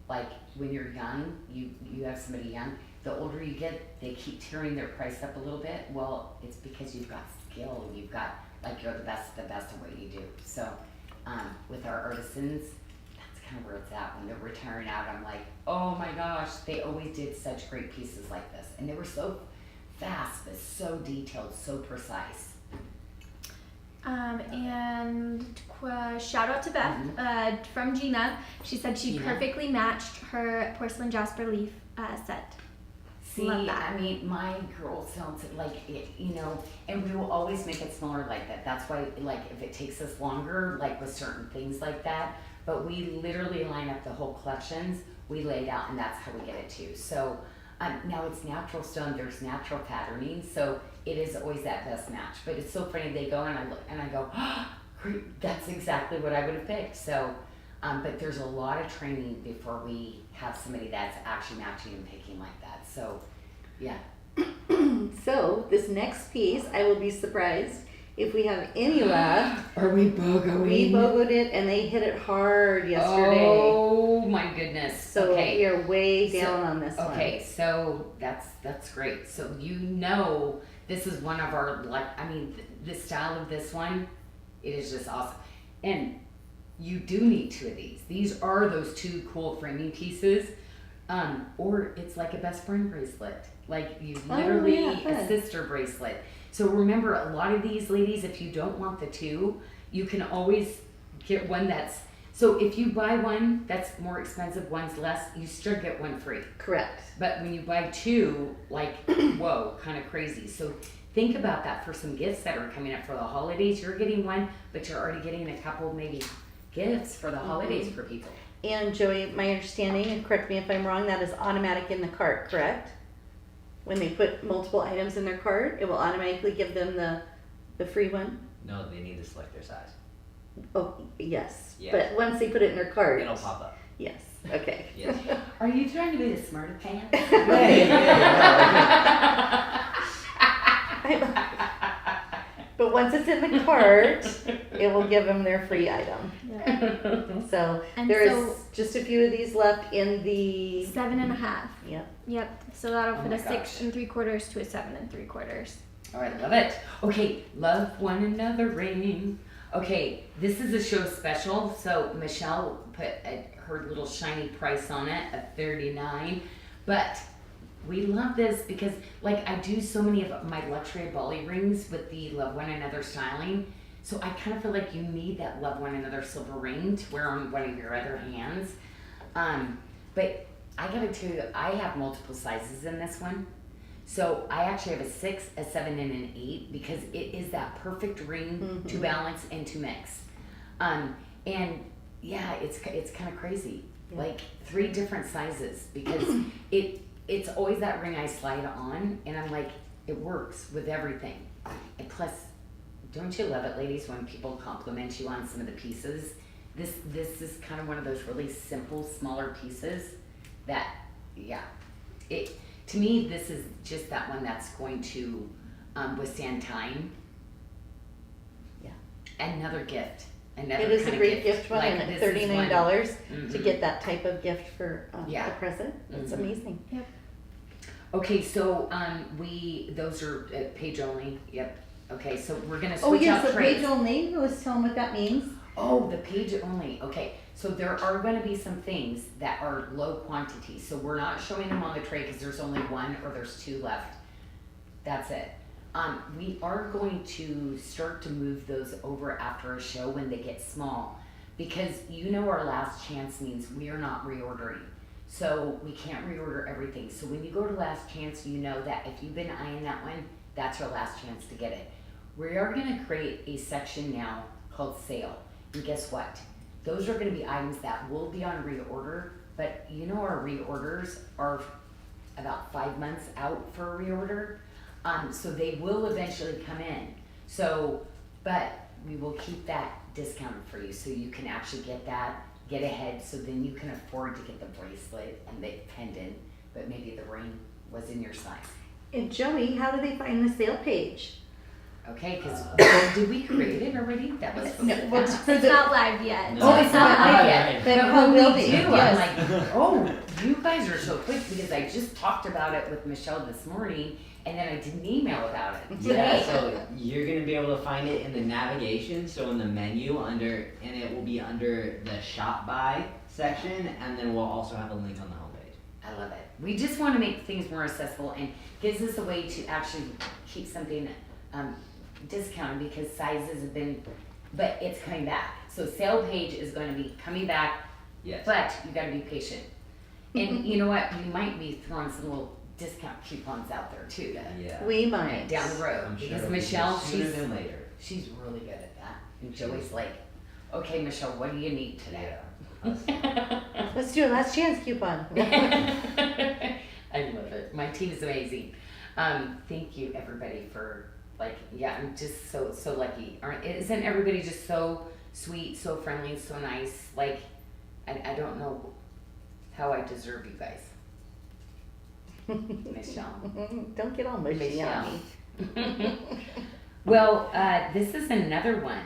like when you're young, you have somebody young, the older you get, they keep tearing their price up a little bit. Well, it's because you've got skill, you've got, like, you're the best at what you do. So with our artisans, that's kind of where it's at. When they're retiring out, I'm like, oh my gosh, they always did such great pieces like this. And they were so fast, but so detailed, so precise. Shout out to Beth from Gina. She said she Gina. perfectly matched her porcelain jasper leaf set. See, Love that. I mean, my girl sounds like it, you know, and we will always make it smaller like that. That's why, like, if it takes us longer, like with certain things like that, but we literally line up the whole collections, we lay it out, and that's how we get it to. So now it's natural stone, there's natural patterning, so it is always that best match. But it's so funny, they go and I look and I go, oh, that's exactly what I would have picked. So, but there's a lot of training before we have somebody that's actually matching and picking like that. So, yeah. So this next piece, I will be surprised if we have any left. Are we BOGOing? We BOGO'd it and they hit it hard yesterday. Oh my goodness. So okay. we are way down on this one. Okay, so that's great. So you know this is one of our, like, I mean, the style of this one, it is just awesome. And you do need two of these. These are those two cool framing pieces. Or it's like a best friend bracelet. Like you literally a sister bracelet. So remember, a lot of these ladies, if you don't want the two, you can always get one that's, so if you buy one that's more expensive, one's less, you still get one free. Correct. But when you buy two, like, whoa, kind of crazy. So think about that for some gifts that are coming up for the holidays. You're getting one, but you're already getting a couple maybe gifts for the holidays for people. And Joey, my understanding, and correct me if I'm wrong, that is automatic in the cart, correct? When they put multiple items in their cart, it will automatically give them the free one? No, they need to select their size. Oh, yes. Yes. But once they put it in their cart. It'll pop up. Yes, okay. Yes. Are you trying to be the smarter pants? But once it's in the cart, it will give them their free item. So And there so- is just a few of these left in the. 7.5. Yep. Yep. So that'll Oh fit my a gosh. 6 3/4 to a 7 3/4. Oh, I love it. Okay, love one another ring. Okay, this is a show special. So Michelle put her little shiny price on it of $39, but we love this because, like, I do so many of my luxury Bali rings with the love one another styling. So I kind of feel like you need that love one another silver ring to wear on one of your other hands. But I gotta tell you, I have multiple sizes in this one. So I actually have a 6, a 7, and an 8 because it is that perfect ring to balance and to mix. And yeah, it's kind of crazy. Yeah. Like 3 different sizes because it's always that ring I slide on and I'm like, it works with everything. And plus, don't you love it, ladies, when people compliment you on some of the pieces? This is kind of one of those really simple, smaller pieces that, yeah, to me, this is just that one that's going to withstand time. Yeah. Another gift. Another It is kind a of great gift one, Like, and this at is $39 one- to get that type of gift for Yeah. a present. It's amazing. Okay, so those are page only. Yep. Okay, so we're gonna Oh switch yes, out the trays. page only. Let's tell them what that means. Oh, the page only. Okay, so there are going to be some things that are low quantity. So we're not showing them on the tray because there's only 1 or there's 2 left. That's it. We are going to start to move those over after a show when they get small, because you know our last chance means we are not reordering. So we can't reorder everything. So when you go to last chance, you know that if you've been eyeing that one, that's your last chance to get it. We are going to create a section now called sale. And guess what? Those are going to be items that will be on reorder, but you know our reorders are about 5 months out for a reorder. So they will eventually come in. So, but we will keep that discounted for you so you can actually get ahead, so then you can afford to get the bracelet and the pendant, but maybe the ring was in your size. And Joey, how do they find the sale page? Okay, because did we create it already? That was No, well, fast. for It's the, not live yet. No. Oh, it's not live yet. But But it when will we be, do, yes. I'm like, oh, you guys are so quick because I just talked about it with Michelle this morning, and then I did an email about it. Yeah, today. so you're gonna be able to find it in the navigation, so in the menu and it will be under the shop by section, and then we'll also have a link on the homepage. I love it. We just want to make things more accessible and gives us a way to actually keep something discounted because sizes have been, but it's coming back. So sale page is going to be coming back, Yes. but you got to be patient. And you know what? We might be throwing some little discount coupons out there too Yeah. We might. down the road I'm sure because it'll be Michelle, sooner she's than later. really good at that. And Joey's like, okay, Michelle, what do you need today? Yeah. Let's do a last chance coupon. I love it. My team is amazing. Thank you everybody for I'm just so lucky. Isn't everybody just so sweet, so friendly, so nice? Like, I don't know how I deserve you guys. Michelle. Don't get all mushy on me. Well, this is another one.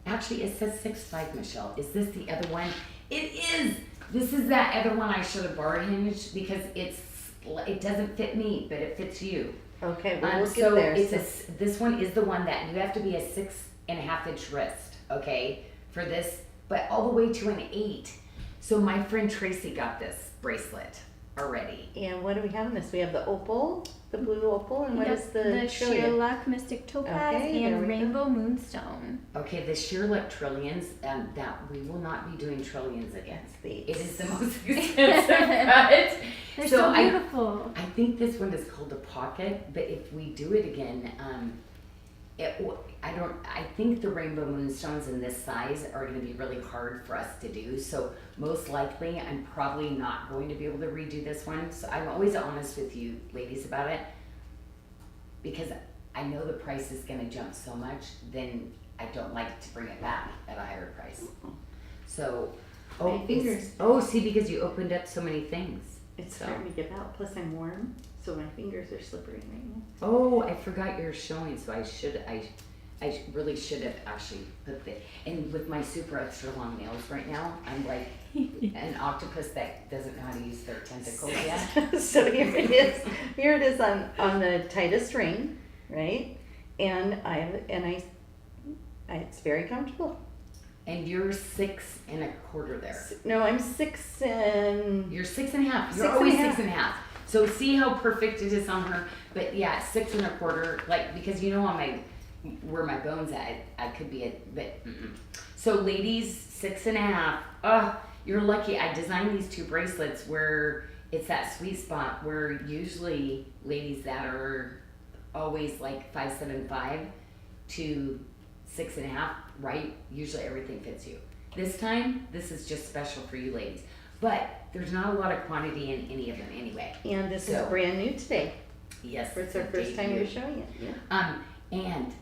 Actually, it says 6'5", Michelle. Is this the other one? It is. This is that other one I should have bar hinged because it doesn't fit me, but it fits you. Okay, well, we'll So get there. this one is the one that you have to be a 6.5 inch wrist, okay, for this, but all the way to an 8. So my friend Tracy got this bracelet already. And what do we have in this? We have the opal, the blue opal, and what Yep, is the the Sheer trillium? Luck Mystic Topaz Okay, there and we go. Rainbow Moonstone. Okay, the sheer luck trillions, that we will not be doing trillions again. It is the most expensive cut. They're so beautiful. I think this one is called a pocket, but if we do it again, I think the rainbow moonstones in this size are going to be really hard for us to do. So most likely, I'm probably not going to be able to redo this one. So I'm always honest with you, ladies, about it because I know the price is going to jump so much. Then I don't like to bring it back at a higher price. So, My fingers. see, because you opened up so many things. It's So. starting to give out. Plus, I'm warm, so my fingers are slippery right now. Oh, I forgot you're showing, so I really should have actually put and with my super extra long nails right now, I'm like an octopus that doesn't know how to use their tentacles yet. So here it is. Here it is on the tightest ring, right? And it's very comfortable. And you're 6.25 there. No, I'm 6 and You're 6.5. You're 6 always and a half. 6.5. So see how perfect it is on her. But yeah, 6.25. Like because you know on where my bones at, I could be a bit. So ladies, 6.5. Oh, you're lucky. I designed these two bracelets where it's that sweet spot where usually ladies that are always like 5'7" to 6.5, right? Usually everything fits you. This time, this is just special for you ladies. But there's not a lot of quantity in any of them anyway. and this is So. brand new today. Yes. It's our first time debut. we're showing it. Yeah. And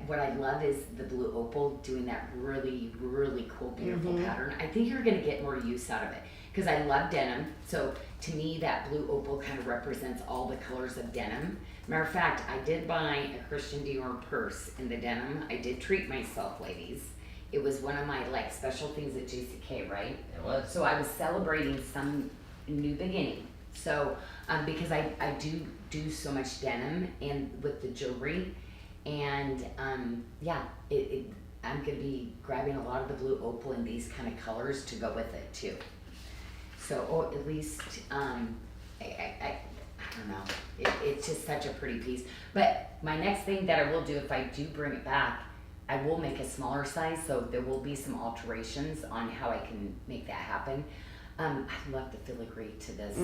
what I love is the blue opal doing that really, really cool, beautiful pattern. I think you're going to get more use out of it because I love denim. So to me, that blue opal kind of represents all the colors of denim. Matter of fact, I did buy a Christian Dior purse in the denim. I did treat myself, ladies. It was one of my special things at JCK, right? It was. So I was celebrating some new beginning. So because I do so much denim and with the jewelry, and I'm gonna be grabbing a lot of the blue opal in these kind of colors to go with it too. So at least I don't know. It's just such a pretty piece. But my next thing that I will do if I do bring it back, I will make a smaller size, so there will be some alterations on how I can make that happen. I love the filigree to this.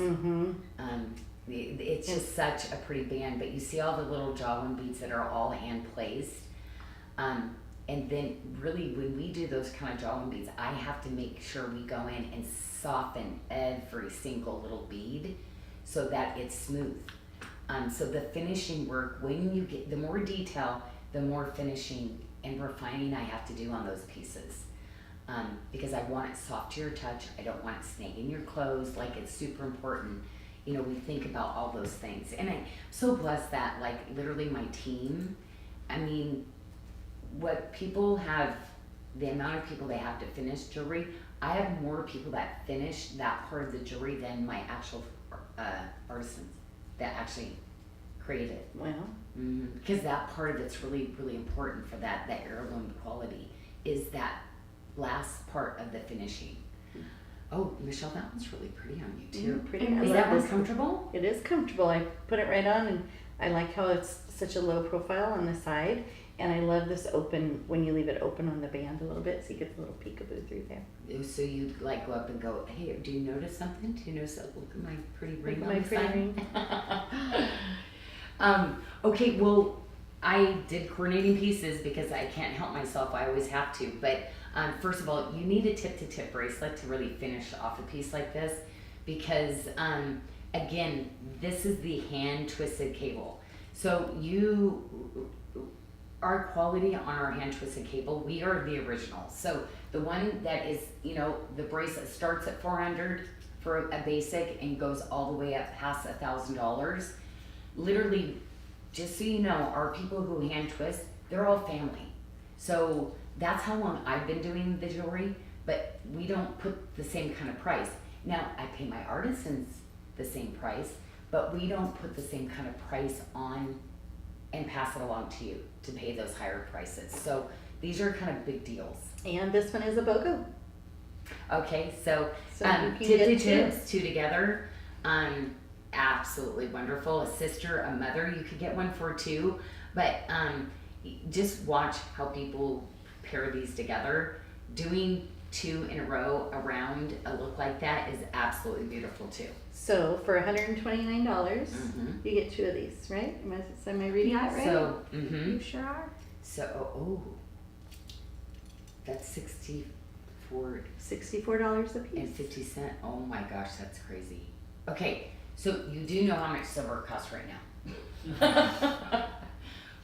It's just such a pretty band, but you see all the little jawline beads that are all hand placed. And then really when we do those kind of jawline beads, I have to make sure we go in and soften every single little bead so that it's smooth. So the finishing work, when you get the more detail, the more finishing and refining I have to do on those pieces. Because I want it soft to your touch. I don't want it snagging your clothes. Like it's super important. We think about all those things. And I'm so blessed that literally my team, I mean, what people have, the amount of people they have to finish jewelry, I have more people that finish that part of the jewelry than my actual artisans that actually create it. Well, Because that part of it's really, really important for that heirloom quality is that last part of the finishing. Oh, Michelle, that one's really pretty on you too. pretty. And I Is love that one this. comfortable? It is comfortable. I put it right on, and I like how it's such a low profile on the side. And I love this open, when you leave it open on the band a little bit, so you get a little peekaboo through there. So you like go up and go, hey, do you notice something? Do you notice that? Look at my pretty ring Look on at the my pretty side. ring. Okay, well, I did coordinating pieces because I can't help myself. I always have to. But first of all, you need a tip-to-tip bracelet to really finish off a piece like this because, again, this is the hand-twisted cable. So our quality on our hand-twisted cable, we are the original. So the one that is, the bracelet starts at $400 for a basic and goes all the way up past $1,000. Literally, just so you know, our people who hand twist, they're all family. So that's how long I've been doing the jewelry, but we don't put the same kind of price. Now, I pay my artisans the same price, but we don't put the same kind of price on and pass it along to you to pay those higher prices. So these are kind of big deals. And this one is a BOGO. Okay, so So you can tip get to two. tips, two together. Absolutely wonderful. A sister, a mother, you could get one for too. But just watch how people pair these together. Doing two in a row around a look like that is absolutely beautiful too. So for $129, Mhm. you get two of these, right? Am I reading that right? So, You sure are. so that's 64 $64 a and piece. 50 cents. Oh my gosh, that's crazy. Okay, so you do know how much silver costs right now.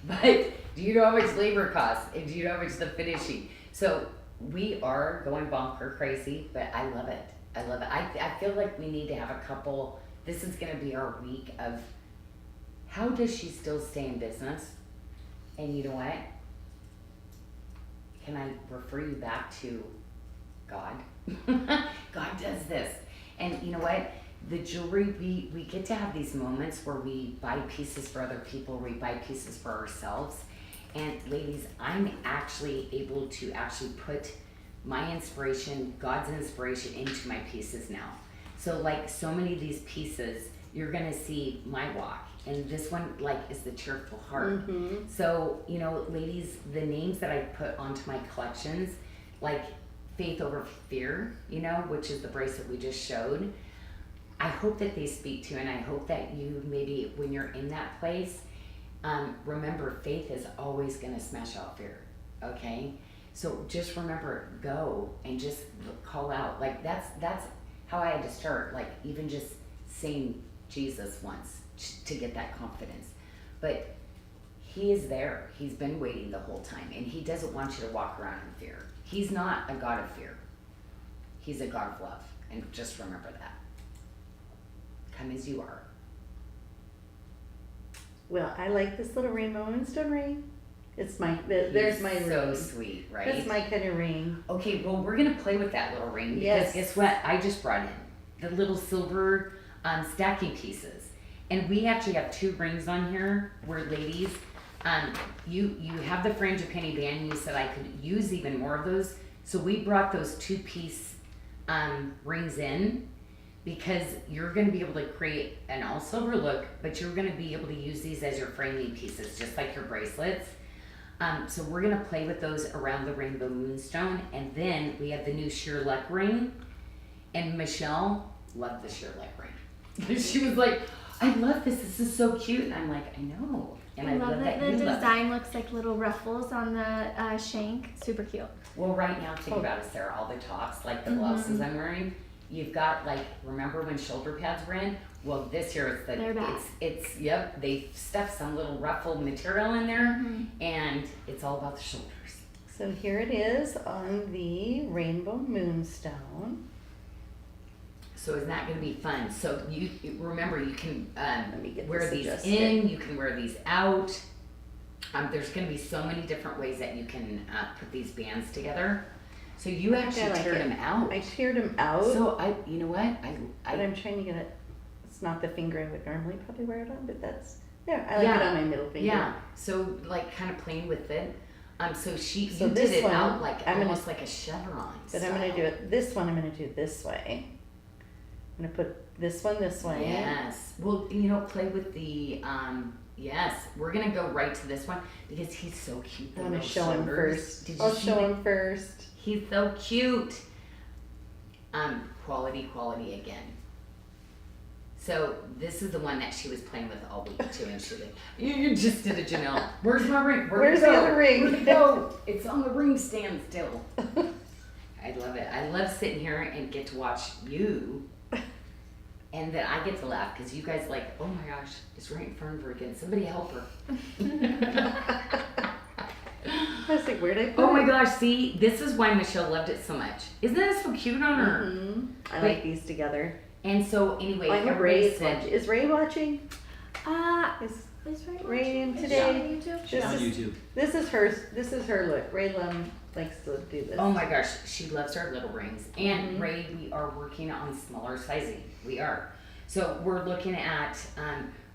But do you know how much labor costs? And do you know how much the finishing? So we are going bonker crazy, but I love it. I love it. I feel like we need to have a couple, this is gonna be our week of how does she still stay in business? And you know what? Can I refer you back to God? God does this. And you know what? The jewelry, we get to have these moments where we buy pieces for other people, we buy pieces for ourselves. And ladies, I'm actually able to actually put my inspiration, God's inspiration into my pieces now. So like so many of these pieces, you're gonna see my walk. And this one like is the cheerful heart. Mm-hmm. So, ladies, the names that I put onto my collections, like Faith Over Fear, which is the bracelet we just showed, I hope that they speak to you, and I hope that you maybe when you're in that place, remember faith is always gonna smash out fear, okay? So just remember, go and just call out. Like that's how I had to start, like even just saying Jesus once to get that confidence. But he is there. He's been waiting the whole time, and he doesn't want you to walk around in fear. He's not a God of fear. He's a God of love, and just remember that. Come as you are. Well, I like this little rainbow moonstone ring. It's there's my so ring. sweet, right? That's my kind of ring. Okay, well, we're gonna play with that little ring because Yes. guess what? I just brought in the little silver stacking pieces, and we actually have two rings on here. Where ladies, you have the frangipani band. You said I could use even more of those, so we brought those 2-piece rings in because you're gonna be able to create an all silver look, but you're gonna be able to use these as your framing pieces, just like your bracelets. So we're gonna play with those around the rainbow moonstone, and then we have the new sheer luck ring. And Michelle loved the sheer luck ring. She was like, "I love this. This is so cute." And I'm like, "I know." And I love that the you love it. design looks like little ruffles on the shank. Super cute. Well, right now, think about it, Sarah. All the tops, like the blouses I'm wearing, you've got remember when shoulder pads were in? Well, this year They're back. it's yep. They stuffed some little ruffle material in there, and it's all about the shoulders. So here it is on the rainbow moonstone. So isn't that going to be fun? So you remember you can me get wear this these adjusted. in, you can wear these out. There's going to be so many different ways that you can put these bands together. So you actually I like teared it. them out. I teared them out. So you know what? But I'm trying to get it. It's not the finger I would normally probably wear it on, but that's I like it on my middle finger. Yeah. So like kind of playing with it. So you So did this it one, out like I'm almost like a chevron. But I'm gonna do it. This one I'm gonna do this way. I'm gonna put this one this way. Yes. Well, play with the yes. We're gonna go right to this one because he's so cute. I'm gonna show him first. Did you I'll see show it? him first. He's so cute. Quality again. So this is the one that she was playing with all week too, and she's like, "You just did it, Janyl. Where's my ring? Where's the other ring?" Where'd it go? It's on the ring stand still." I love it. I love sitting here and get to watch you, and then I get to laugh because you guys like, "Oh my gosh, it's right in front of her again. Somebody help her." I was like, where'd I put Oh my it? gosh, see, this is why Michelle loved it so much. Isn't that so cute on her? Mhm. I Wait. like these together. And so anyway, I know everybody Ray's said, watching. Is Ray watching? Is Ray in watching? today? Is she on YouTube? She's on YouTube. This is her look. Ray likes to do this. oh my gosh, she loves our little rings. And Mhm. Ray, we are working on smaller sizing. We are. So we're looking at,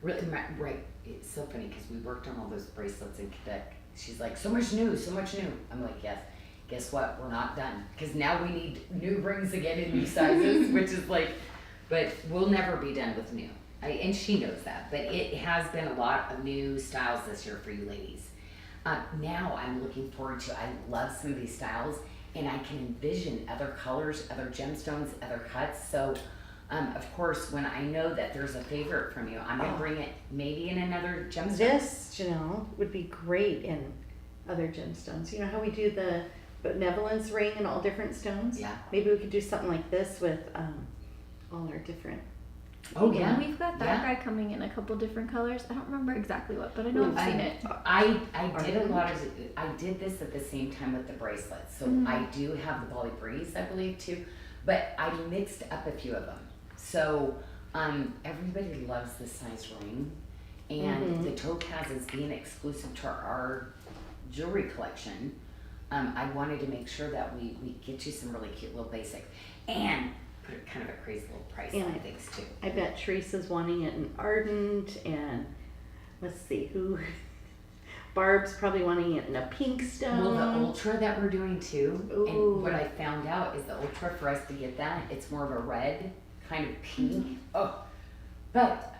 really, right, it's so funny because we worked on all those bracelets in Quebec. She's like, so much new. I'm like, yes. Guess what? We're not done. Because now we need new rings again in new sizes, which is like, but we'll never be done with new. And she knows that. But it has been a lot of new styles this year for you ladies. Now I'm looking forward to, I love some of these styles, and I can envision other colors, other gemstones, other cuts. So, of course, when I know that there's a favorite from you, I'm going to bring it maybe in another gemstone. This, would be great in other gemstones. You know how we do the benevolence ring in all different stones? Yeah. Maybe we could do something like this with all our different. Oh, yeah. We've got that Yeah. guy coming in a couple different colors. I don't remember exactly what, but I know I've seen it. I did a lot of, I did this at the same time with the bracelets. So I do have the Bali Breeze, I believe, too. But I mixed up a few of them. So everybody loves this size ring. And the topazes being exclusive to our jewelry collection, I wanted to make sure that we get you some really cute little basics. And put kind of a crazy little price on things, too. I bet Teresa's wanting it in ardent, and let's see who. Barb's probably wanting it in a pink stone. Well, the ultra that we're doing too, Ooh. and what I found out is the ultra, for us to get that, it's more of a red, kind of pink. Oh, but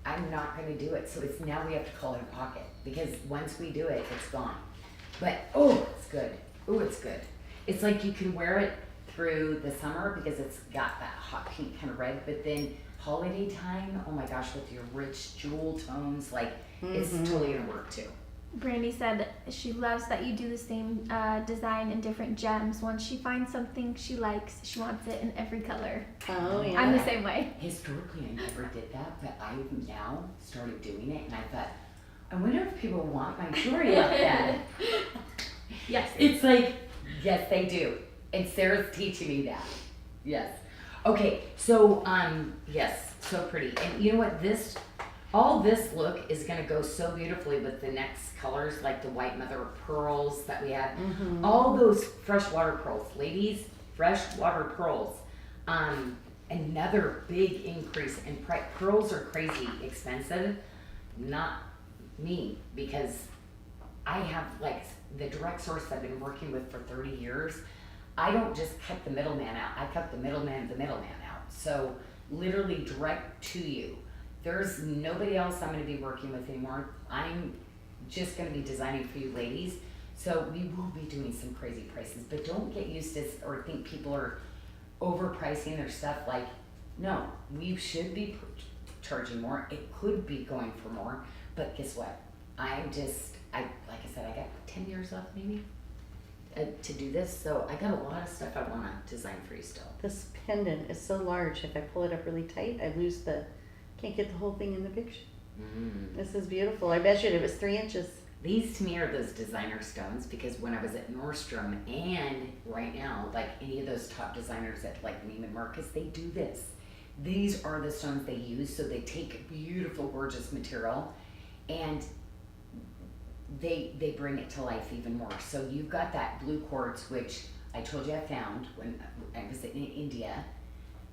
I'm not going to do it. So it's now we have to call it a pocket, because once we do it, it's gone. But it's good. Oh, it's good. It's like you can wear it through the summer because it's got that hot pink kind of red, but then holiday time, oh my gosh, with your rich jewel tones, like it's totally gonna work too. Brandy said she loves that you do the same design in different gems. Once she finds something she likes, she wants it in every color. Oh, yeah. I'm the same way. Historically, I never did that, but I've now started doing it, and I thought, I wonder if people want my jewelry like that. Yes. It's like, yes, they do. And Sarah's teaching me that. Yes. Okay, so, yes, so pretty. And you know what, all this look is gonna go so beautifully with the next colors, like the white mother of pearls that we have. All those freshwater pearls. Ladies, freshwater pearls. Another big increase in price. Pearls are crazy expensive. Not me, because I have like the direct source I've been working with for 30 years. I don't just cut the middleman out. I cut the middleman out. So literally direct to you. There's nobody else I'm going to be working with anymore. I'm just going to be designing for you ladies. So we will be doing some crazy prices, but don't get used to or think people are overpricing their stuff. Like, no, we should be charging more. It could be going for more, but guess what? Like I said, I got 10 years left maybe to do this. So I got a lot of stuff I want to design for you still. This pendant is so large. If I pull it up really tight, can't get the whole thing in the picture. This is beautiful. I bet you it was 3 inches. These to me are those designer stones, because when I was at Nordstrom and right now, like any of those top designers at like Neiman Marcus, they do this. These are the stones they use. So they take beautiful, gorgeous material, and they bring it to life even more. So you've got that blue quartz, which I told you I found when I was in India.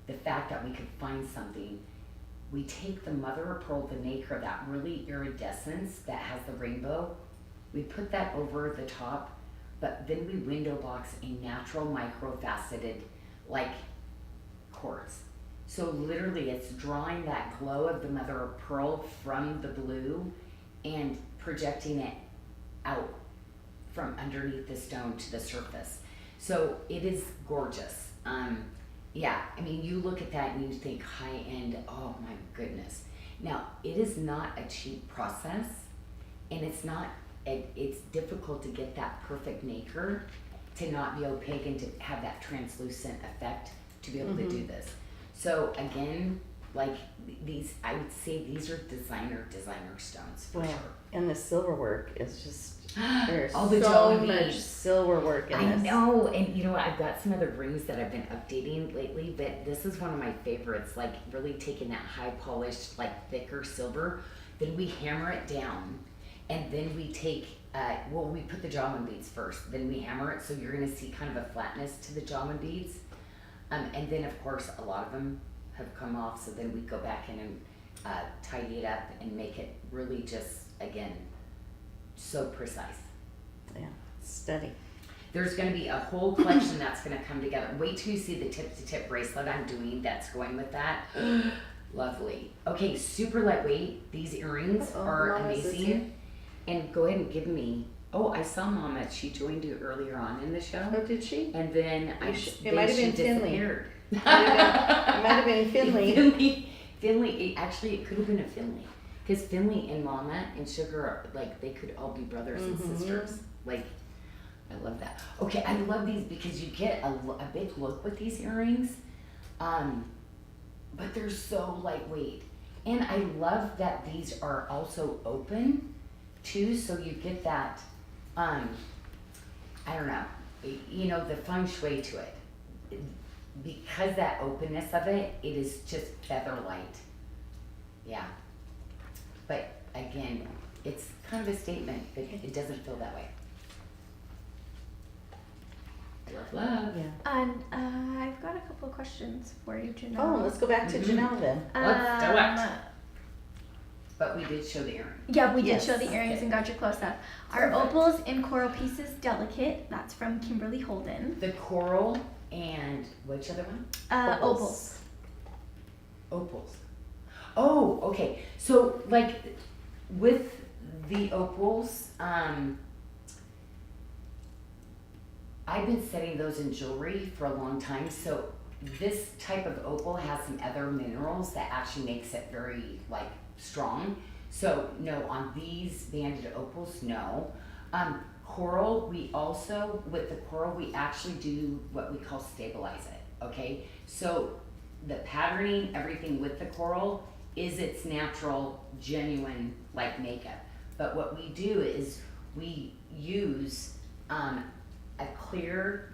The fact that we could find something, we take the mother of pearl, the nacre, that really iridescence that has the rainbow, we put that over the top, but then we window box a natural microfaceted like quartz. So literally it's drawing that glow of the mother of pearl from the blue and projecting it out from underneath the stone to the surface. So it is gorgeous. Yeah, I mean, you look at that and you think high end, oh my goodness. Now, it is not a cheap process, and it's difficult to get that perfect nacre to not be opaque and to have that translucent effect to be able to do this. So again, like these, I would say these are designer stones for sure. And the silver work is just, there's All the so jewelry. much silver work in I this. know, and you know what, I've got some other rings that I've been updating lately, but this is one of my favorites, like really taking that high polished, like thicker silver, then we hammer it down, and then we take, we put the jawman beads first, then we hammer it, so you're gonna see kind of a flatness to the jawman beads, and then of course, a lot of them have come off, so then we go back in and tidy it up and make it really just, again, so precise. Yeah, steady. There's going to be a whole collection that's going to come together. Wait till you see the tip-to-tip bracelet I'm doing that's going with that. Lovely. Okay, super lightweight. These earrings are Mama's is here. amazing. And go ahead and give me. Oh, I saw Mama. She joined you earlier on in the show. Oh, did she? And then It might have been Finley. disappeared. It might have been Finley. Finley. Actually, it could have been a Finley. Because Finley and Mama and Sugar, are, like, they could all be brothers and sisters. Like, I love that. Okay, I love these because you get a big look with these earrings, but they're so lightweight. And I love that these are also open, too, so you get that, I don't know, you know, the feng shui to it. Because that openness of it, it is just feather light. Yeah. But again, it's kind of a statement, but it doesn't feel that way. Love. Yeah. And I've got a couple of questions for you, Janyl. Oh, let's go back to Janyl then. Let's do it. But we did show the earring. Yeah, we did Yes. show the earrings Okay. and got your close up. Are opals in coral pieces delicate? That's from Kimberly Holden. The coral and which other one? Opals. Opals. Oh, okay. So like with the opals, I've been setting those in jewelry for a long time. So this type of opal has some other minerals that actually makes it very like strong. So no, on these banded opals, no. Coral, we also, with the coral, we actually do what we call stabilize it, okay? So the patterning, everything with the coral is its natural, genuine, like makeup. But what we do is we use a clear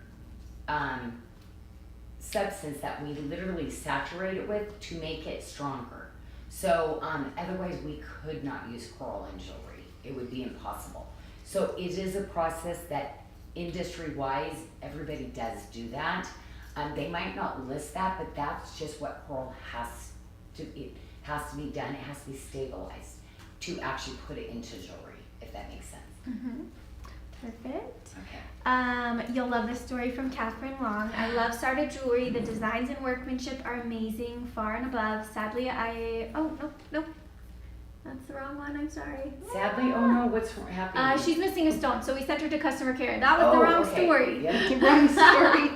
substance that we literally saturate it with to make it stronger. So otherwise we could not use coral in jewelry. It would be impossible. So it is a process that industry-wise, everybody does do that. They might not list that, but that's just what coral it has to be done. It has to be stabilized to actually put it into jewelry, if that makes sense. Mm-hmm. Perfect. Okay. You'll love this story from Catherine Long. I love SARDA jewelry. The designs and workmanship are amazing, far and above. Sadly, oh, nope. That's the wrong one, I'm sorry. Sadly, oh no, what's happening? She's missing a stone, so we sent her to customer care. That was the wrong story. Yep. Wrong story.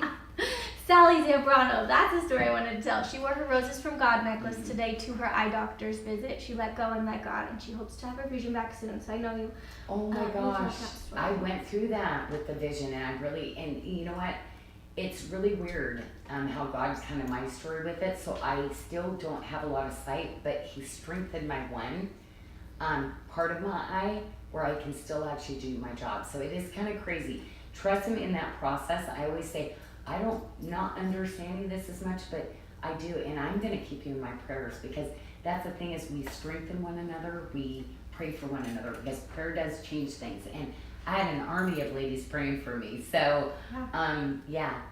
Sally Zambrano, that's the story I wanted to tell. She wore her Roses from God necklace today to her eye doctor's visit. She let go and let God, and she hopes to have her vision back soon. So I know you. Oh my we'll talk gosh, that story. I went through that with the vision, and you know what? It's really weird how God's kind of my story with it. So I still don't have a lot of sight, but He strengthened my one part of my eye where I can still actually do my job. So it is kind of crazy. Trust Him in that process. I always say, I don't not understanding this as much, but I do, and I'm going to keep you in my prayers because that's the thing is we strengthen one another. We pray for one another because prayer does change things. And I had an army of ladies praying for me. So,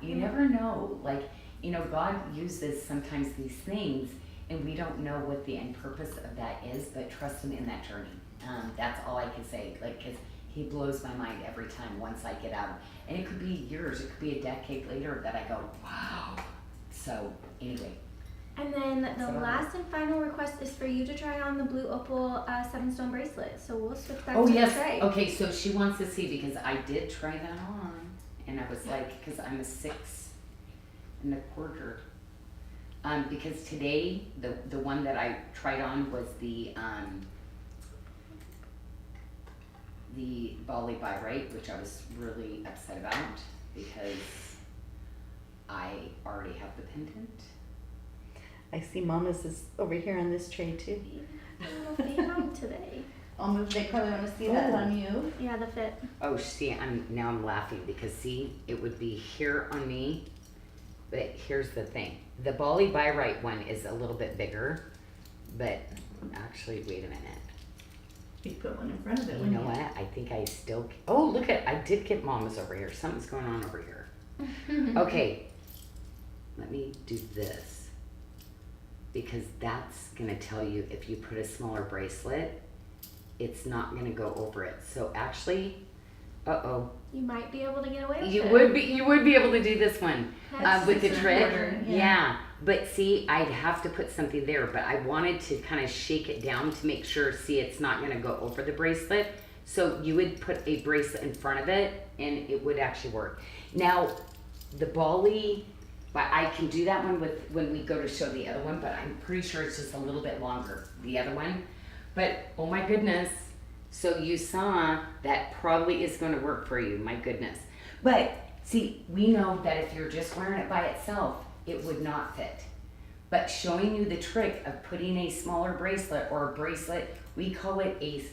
you never know. Like, you know, God uses sometimes these things and we don't know what the end purpose of that is, but trust him in that journey. That's all I can say. Like, cause he blows my mind every time once I get out. And it could be years, it could be a decade later that I go, wow. So anyway. And then the last and final request is for you to try on the blue opal 7-stone bracelet. So we'll switch back to the tray. Okay, so she wants to see because I did try that on. And I was like, because I'm a 6 1/4. Because today, the one that I tried on was the Bali barite, which I was really upset about because I already have the pendant. I see Mama's is over here on this tray too. A little fan on today. I'll move, they probably want to see that on you. Yeah, the fit. Oh, see, I'm laughing because see, it would be here on me, but here's the thing. The Bali barite one is a little bit bigger, but actually, wait a minute. You put one in front of it. You know what? I think I still. Oh, look I did get Mama's over here. Something's going on over here. Okay, let me do this because that's gonna tell you if you put a smaller bracelet, it's not gonna go over it. So actually, You might be able to get away with you it. would be able to do this one That's with the 6 trick. 1/4, Yeah, but see, I'd have to put something there, but I wanted to kind of shake it down to make sure, see, it's not gonna go over the bracelet. So you would put a bracelet in front of it and it would actually work. Now, the Bali, but I can do that one when we go to show the other one, but I'm pretty sure it's just a little bit longer, the other one. But, oh my goodness, so you saw that probably is gonna work for you, my goodness. But, see, we know that if you're just wearing it by itself, it would not fit. But showing you the trick of putting a smaller bracelet or a bracelet, we call it a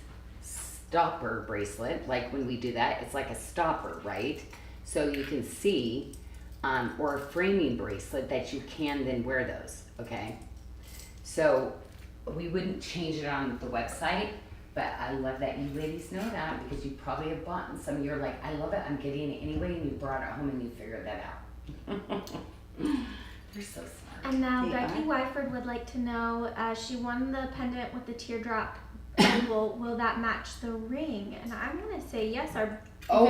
stopper bracelet. Like when we do that, it's like a stopper, right? So you can see, or a framing bracelet that you can then wear those, okay? So we wouldn't change it on the website, but I love that you ladies know that because you probably have bought some. You're like, I love it, I'm getting it anyway, and you brought it home and you figured that out. You're so smart. And now They Becky are. Wyford would like to know, she won the pendant with the teardrop. Will that match the ring? And I'm gonna say yes. If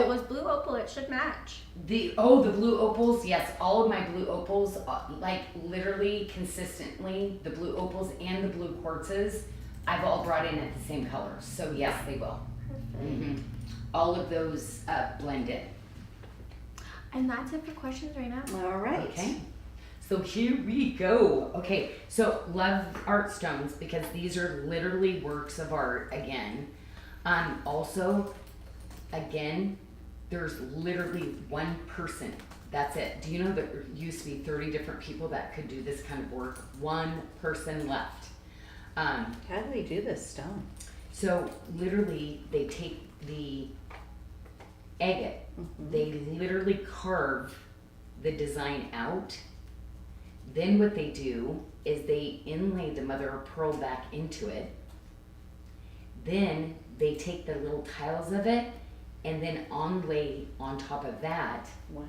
it was blue opal, it should match. The blue opals, yes, all of my blue opals, like literally consistently, the blue opals and the blue quartzes, I've all brought in at the same colors. So yes, they will. Perfect. All of those blend in. And that's it for questions right now. All right. Okay. So here we go. Okay, so love art stones because these are literally works of art again. Also, again, there's literally one person. That's it. Do you know that there used to be 30 different people that could do this kind of work? One person left. How do we do this stone? So literally, they take the agate. They literally carve the design out. Then what they do is they inlay the mother of pearl back into it. Then they take the little tiles of it and then onlay on top of that. Wow.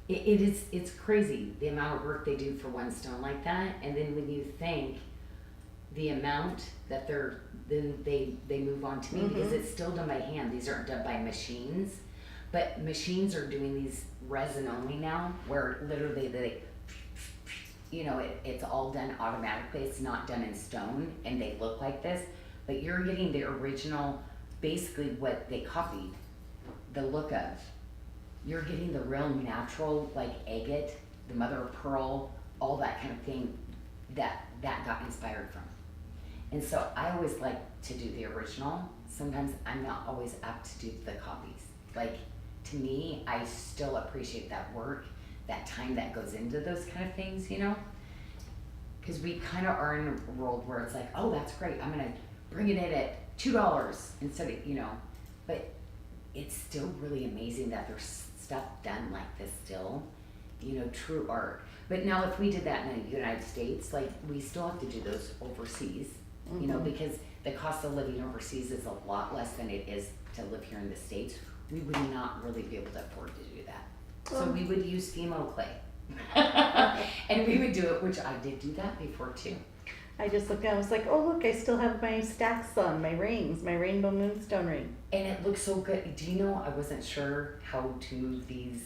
It's crazy the amount of work they do for one stone like that. And then when you think the amount that they move on to me because it's still done by hand. These aren't done by machines, but machines are doing these resin only now, where literally they it's all done automatically. It's not done in stone, and they look like this. But you're getting the original, basically what they copied, the look of. You're getting the real natural, like agate, the mother of pearl, all that kind of thing that got inspired from. And so I always like to do the original. Sometimes I'm not always apt to do the copies. Like, to me, I still appreciate that work, that time that goes into those kind of things, because we kind of are in a world where it's like, oh, that's great, I'm gonna bring it in at $2 instead of, but it's still really amazing that there's stuff done like this still, true art. But now if we did that in the United States, like, we still have to do those overseas, because the cost of living overseas is a lot less than it is to live here in the States, we would not really be able to afford to do that. So we would use Fimo clay. And we would do it, which I did do that before too. I just looked down, I was like, oh look, I still have my stacks on, my rings, my rainbow moonstone ring. And it looks so good. Do you know, I wasn't sure how to move these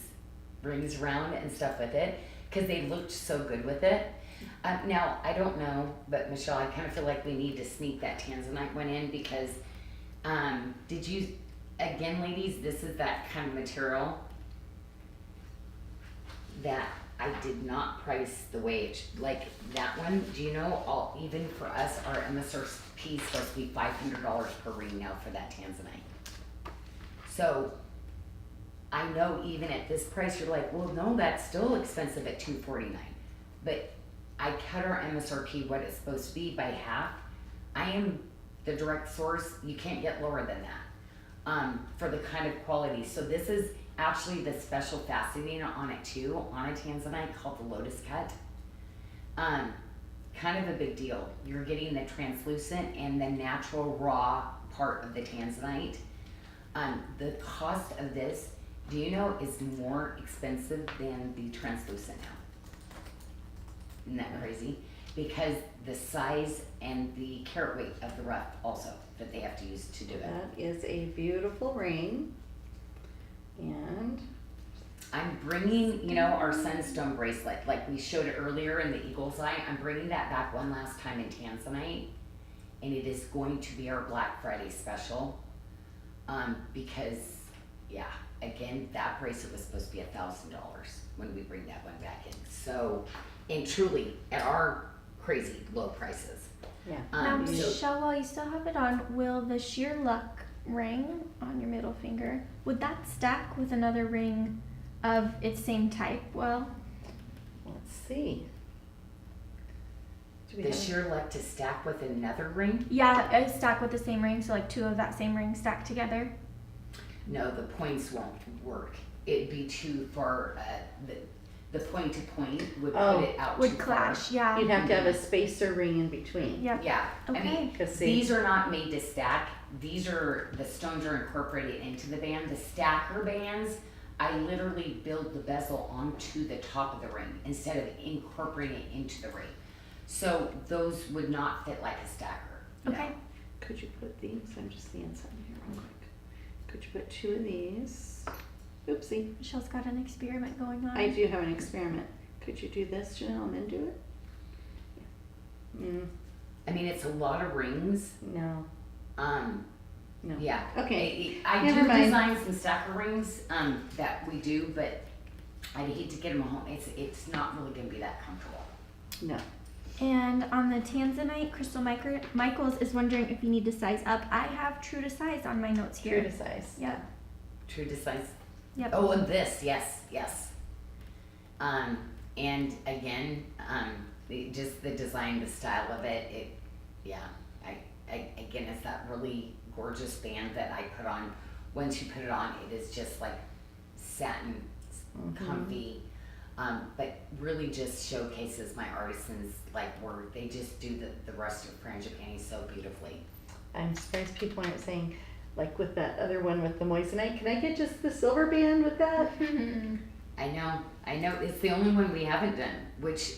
rings around and stuff with it, because they looked so good with it. Now, I don't know, but Michelle, I kind of feel like we need to sneak that tanzanite one in, because did you, again ladies, this is that kind of material that I did not price the way it like that one. Do you know, even for us, our MSRP is supposed to be $500 per ring now for that tanzanite. So I know even at this price, you're like, well, no, that's still expensive at $249. But I cut our MSRP, what it's supposed to be, by half. I am the direct source. You can't get lower than that for the kind of quality. So this is actually the special faceting on it too, on a tanzanite called the lotus cut. Kind of a big deal. You're getting the translucent and the natural raw part of the tanzanite. The cost of this, do you know, is more expensive than the translucent now. Isn't that crazy? Because the size and the carat weight of the rough also that they have to use to do it. That is a beautiful ring. And I'm bringing, you know, our sunstone bracelet, like we showed it earlier in the eagle's eye. I'm bringing that back one last time in tanzanite, and it is going to be our Black Friday special. Because, yeah, again, that bracelet was supposed to be $1,000 when we bring that one back in. So, and truly, at our crazy low prices. yeah. Now, So- Michelle, while you still have it on, will the sheer luck ring on your middle finger, would that stack with another ring of its same type? Well, Let's see. Do we the have- sheer luck to stack with another ring? yeah, a stack with the same ring, so like two of that same ring stacked together. No, the points won't work. It'd be too far, the point to point would Oh, put it out too Would far. clash, yeah. You'd have to have a spacer ring in between. Yep. Yeah, I Okay. mean, Cause see, these are not made to stack. These are, the stones are incorporated into the band. The stacker bands, I literally build the bezel onto the top of the ring instead of incorporating it into the ring. So those would not fit like a stacker. no. Okay. could you put these? I'm just seeing something here real quick. Could you put two of these? Oopsie. Michelle's got an experiment going on. I do have an experiment. Could you do this, Janyl, and then do it? Yeah. I mean, it's a lot of rings. No. No. Yeah. Okay. I Never do mind. design some stacker rings that we do, but I'd hate to get them home. It's not really gonna be that comfortable. No. And on the Tanzanite, Crystal Michaels is wondering if you need to size up. I have true to size on my notes here. True to size. Yep. True to size. Yep. Oh, and this, yes. And again, just the design, the style of it, again, it's that really gorgeous band that I put on. Once you put it on, it is just like satin, comfy, but really just showcases my artisans, like work. They just do the rustic frangipani so beautifully. I'm surprised people aren't saying, like with that other one with the moissanite, can I get just the silver band with that? I know, it's the only one we haven't done, which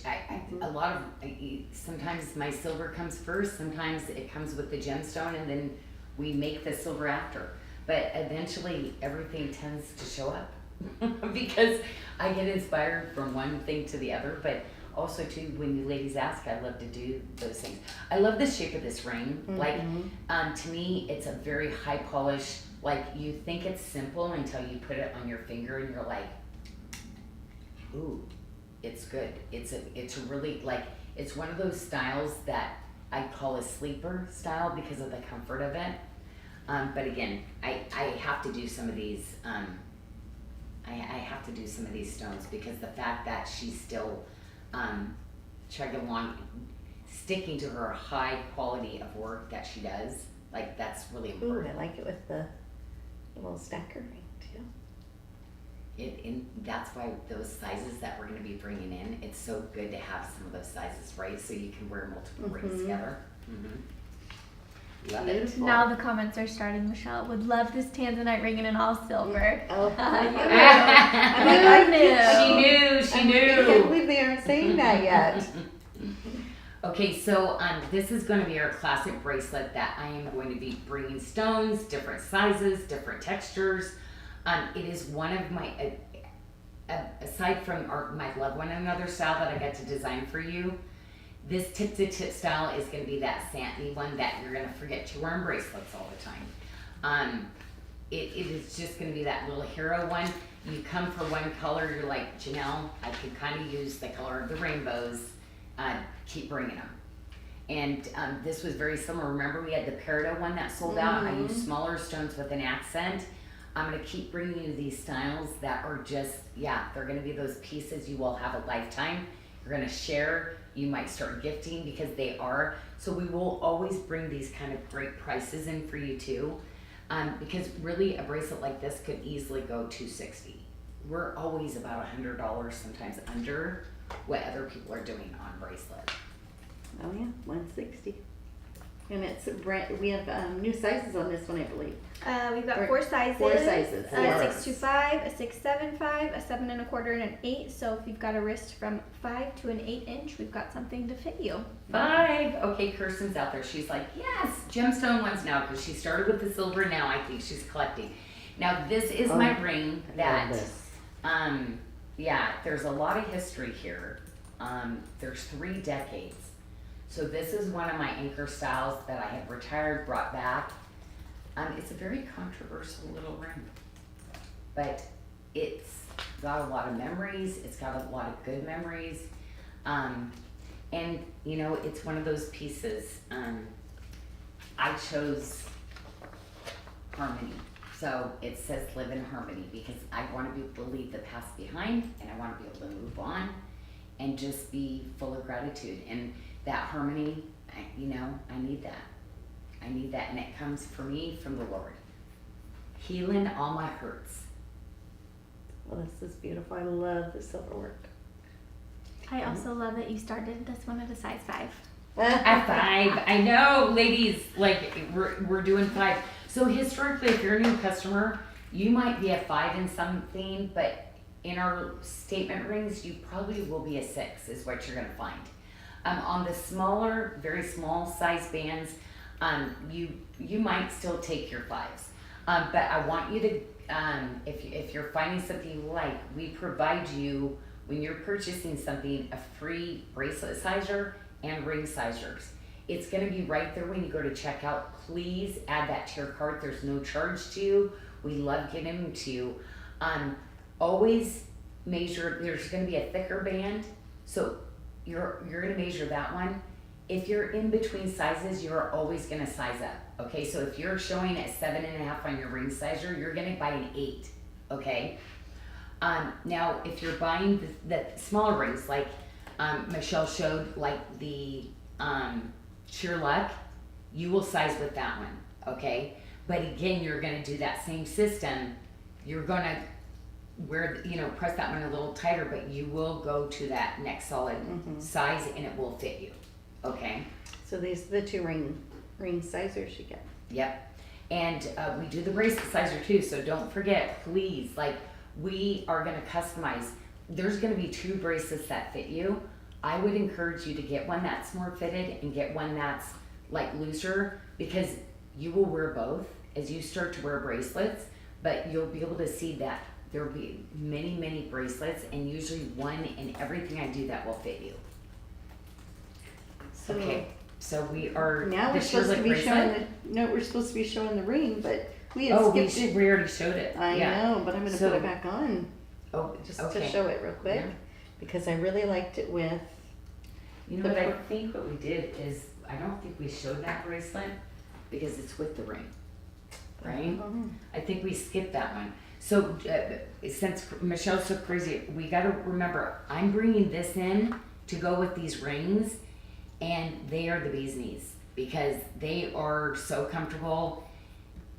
a lot of, sometimes my silver comes first, sometimes it comes with the gemstone, and then we make the silver after. But eventually, everything tends to show up, because I get inspired from one thing to the other, but also too, when you ladies ask, I love to do those things. I love the shape of this ring, like, to me, it's a very high polish, like, you think it's simple until you put it on your finger and you're like, ooh, it's good. It's a really, like, it's one of those styles that I call a sleeper style because of the comfort of it. But again, I have to do some of these, I have to do some of these stones because the fact that she's still chugging along, sticking to her high quality of work that she does, like, that's really Ooh, important. I like it with the little stacker ring too. And that's why those sizes that we're gonna be bringing in, it's so good to have some of those sizes, right? So you can wear multiple rings together. Love it. Beautiful. Now the comments are starting. Michelle would love this tanzanite ring in an all silver. Oh, I'm like, She knew. I can't believe they aren't saying that yet. Okay, so this is going to be our classic bracelet that I am going to be bringing stones, different sizes, different textures. It is one of my, aside from my Love One Another style that I got to design for you, this tip-to-tip style is going to be that sandy one that you're going to forget to wear in bracelets all the time. It is just going to be that little hero one. You come for one color, you're like, Janyl, I could kind of use the color of the rainbows. Keep bringing them. And this was very similar. Remember we had the peridot one that sold out? I used smaller stones with an accent. I'm going to keep bringing you these styles that are just, they're going to be those pieces you will have a lifetime. You're going to share. You might start gifting because they are. So we will always bring these kind of great prices in for you too. Because really a bracelet like this could easily go $260. We're always about $100, sometimes under what other people are doing on bracelet. Oh yeah, 160. And it's we have new sizes on this one, I believe. We've got 4 sizes. 4 sizes. A Yes. 625, a 675, a 7 1/4, and an 8. So if you've got a wrist from 5 to an 8 inch, we've got something to fit you. 5. Okay, Kirsten's out there. She's like, yes, gemstone ones now because she started with the silver. Now I think she's collecting. Now this is my ring that, there's a lot of history here. There's 3 decades. So this is one of my anchor styles that I have retired, brought back. It's a very controversial little ring, but it's got a lot of memories. It's got a lot of good memories. And you know, it's one of those pieces. I chose harmony. So it says live in harmony because I want to be able to leave the past behind and I want to be able to move on and just be full of gratitude. And that harmony, I need that. I need that, and it comes for me from the Lord. Healing all my hurts. Well, this is beautiful. I love the silver work. I also love that you started this one at a size 5. At 5, I know, ladies, like we're doing 5. So historically, if you're a new customer, you might be a 5 in something, but in our statement rings, you probably will be a 6 is what you're gonna find. On the smaller, very small size bands, you might still take your 5s. But I want you to, if you're finding something you like, we provide you, when you're purchasing something, a free bracelet sizer and ring sizers. It's gonna be right there when you go to checkout. Please add that to your cart. There's no charge to you. We love getting them to you. Always measure, there's gonna be a thicker band, so you're gonna measure that one. If you're in between sizes, you're always gonna size up, okay? So if you're showing at 7.5 on your ring sizer, you're gonna buy an 8, okay? Now, if you're buying the smaller rings, like Michelle showed, like the Sheer Luck, you will size with that one, okay? But again, you're gonna do that same system. You're gonna press that one a little tighter, but you will go to that next solid size and it will fit you. Okay. So these are the 2 ring sizers you get. Yep. And we do the bracelet sizer too, so don't forget, please, like we are gonna customize. There's gonna be 2 bracelets that fit you. I would encourage you to get one that's more fitted and get one that's like looser because you will wear both as you start to wear bracelets, but you'll be able to see that there will be many, many bracelets and usually one in everything I do that will fit you. So Okay, so we are now we're the supposed to Sheer be Luck bracelet. showing we're supposed to be showing the ring, but we had Oh, skipped it. we already showed it. I know, but I'm gonna So- put it back on Oh, just okay. to show it real quick Yeah. because I really liked it with. You know what I think what we did is, I don't think we showed that bracelet because it's with the ring, right? I think we skipped that one. So since Michelle's so crazy, we gotta remember, I'm bringing this in to go with these rings and they are the bee's knees because they are so comfortable,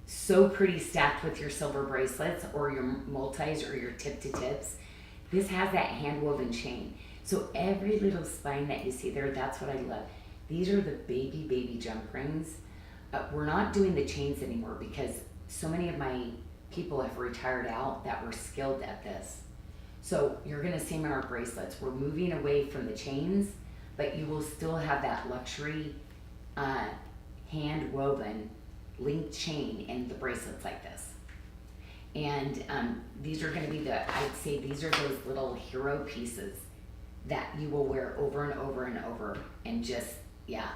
so pretty stacked with your silver bracelets or your multis or your tip to tips. This has that hand woven chain. So every little spine that you see there, that's what I love. These are the baby jump rings. we're not doing the chains anymore because so many of my people have retired out that were skilled at this. So you're gonna see them in our bracelets. We're moving away from the chains, but you will still have that luxury hand woven linked chain in the bracelets like this. And these are gonna be I'd say these are those little hero pieces that you will wear over and over and over and just, yeah.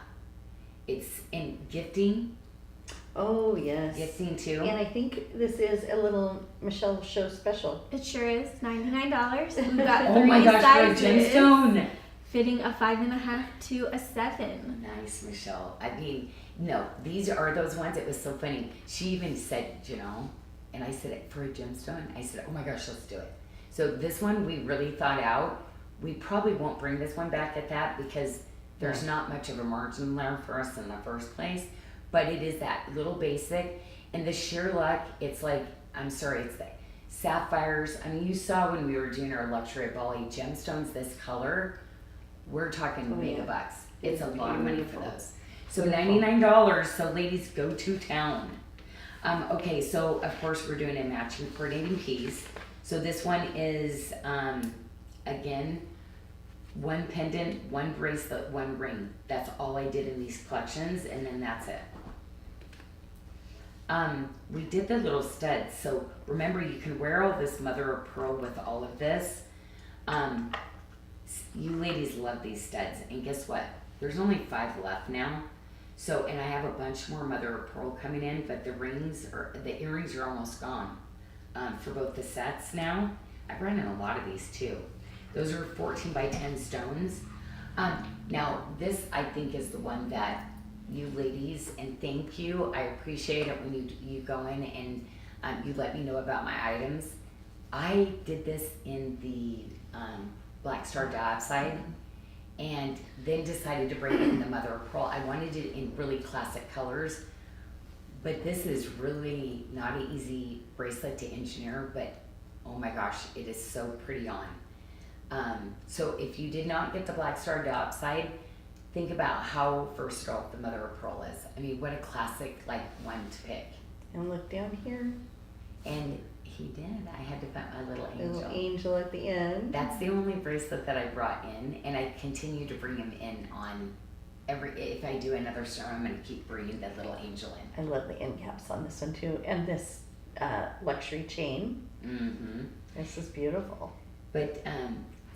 It's in gifting Oh, yes. too. And I think this is a little Michelle Show special. It sure is $99. We've got Oh 3 my gosh, sizes, for a gemstone. fitting a 5.5 to a 7. Nice, Michelle. I mean, no, these are those ones. It was so funny. She even said, and I said, for a gemstone, I said, oh my gosh, let's do it. So this one we really thought out. We probably won't bring this one back at that because there's not much of a margin there for us in the first place. But it is that little basic. And the sheer luck, it's like, it's the sapphires. I mean, you saw when we were doing our luxury at Bali gemstones, this color, we're talking megabucks. It's a lot of money for those. So $99, so ladies, go to town. Okay, so of course we're doing a matching coordinating piece. So this one is, again, one pendant, one bracelet, one ring. That's all I did in these collections, and then that's it. We did the little studs. So remember, you can wear all this mother of pearl with all of this. You ladies love these studs, and guess what? There's only 5 left now. So, and I have a bunch more mother of pearl coming in, but the earrings are almost gone for both the sets now. I've run in a lot of these too. Those are 14 by 10 stones. Now, this I think is the one that you ladies, and thank you. I appreciate it when you go in and you let me know about my items. I did this in the Black Star Dioxide and then decided to bring it in the mother of pearl. I wanted it in really classic colors, but this is really not an easy bracelet to engineer, but oh my gosh, it is so pretty on. So if you did not get the Black Star Dioxide, think about how versatile the mother of pearl is. I mean, what a classic one to pick. And look down here. And he did. I had to find my little angel. Little angel at the end. That's the only bracelet that I brought in, and I continue to bring him in on if I do another stone, I'm going to keep bringing that little angel in. I love the end caps on this one too, and this luxury chain. Mm-hmm. This is beautiful. But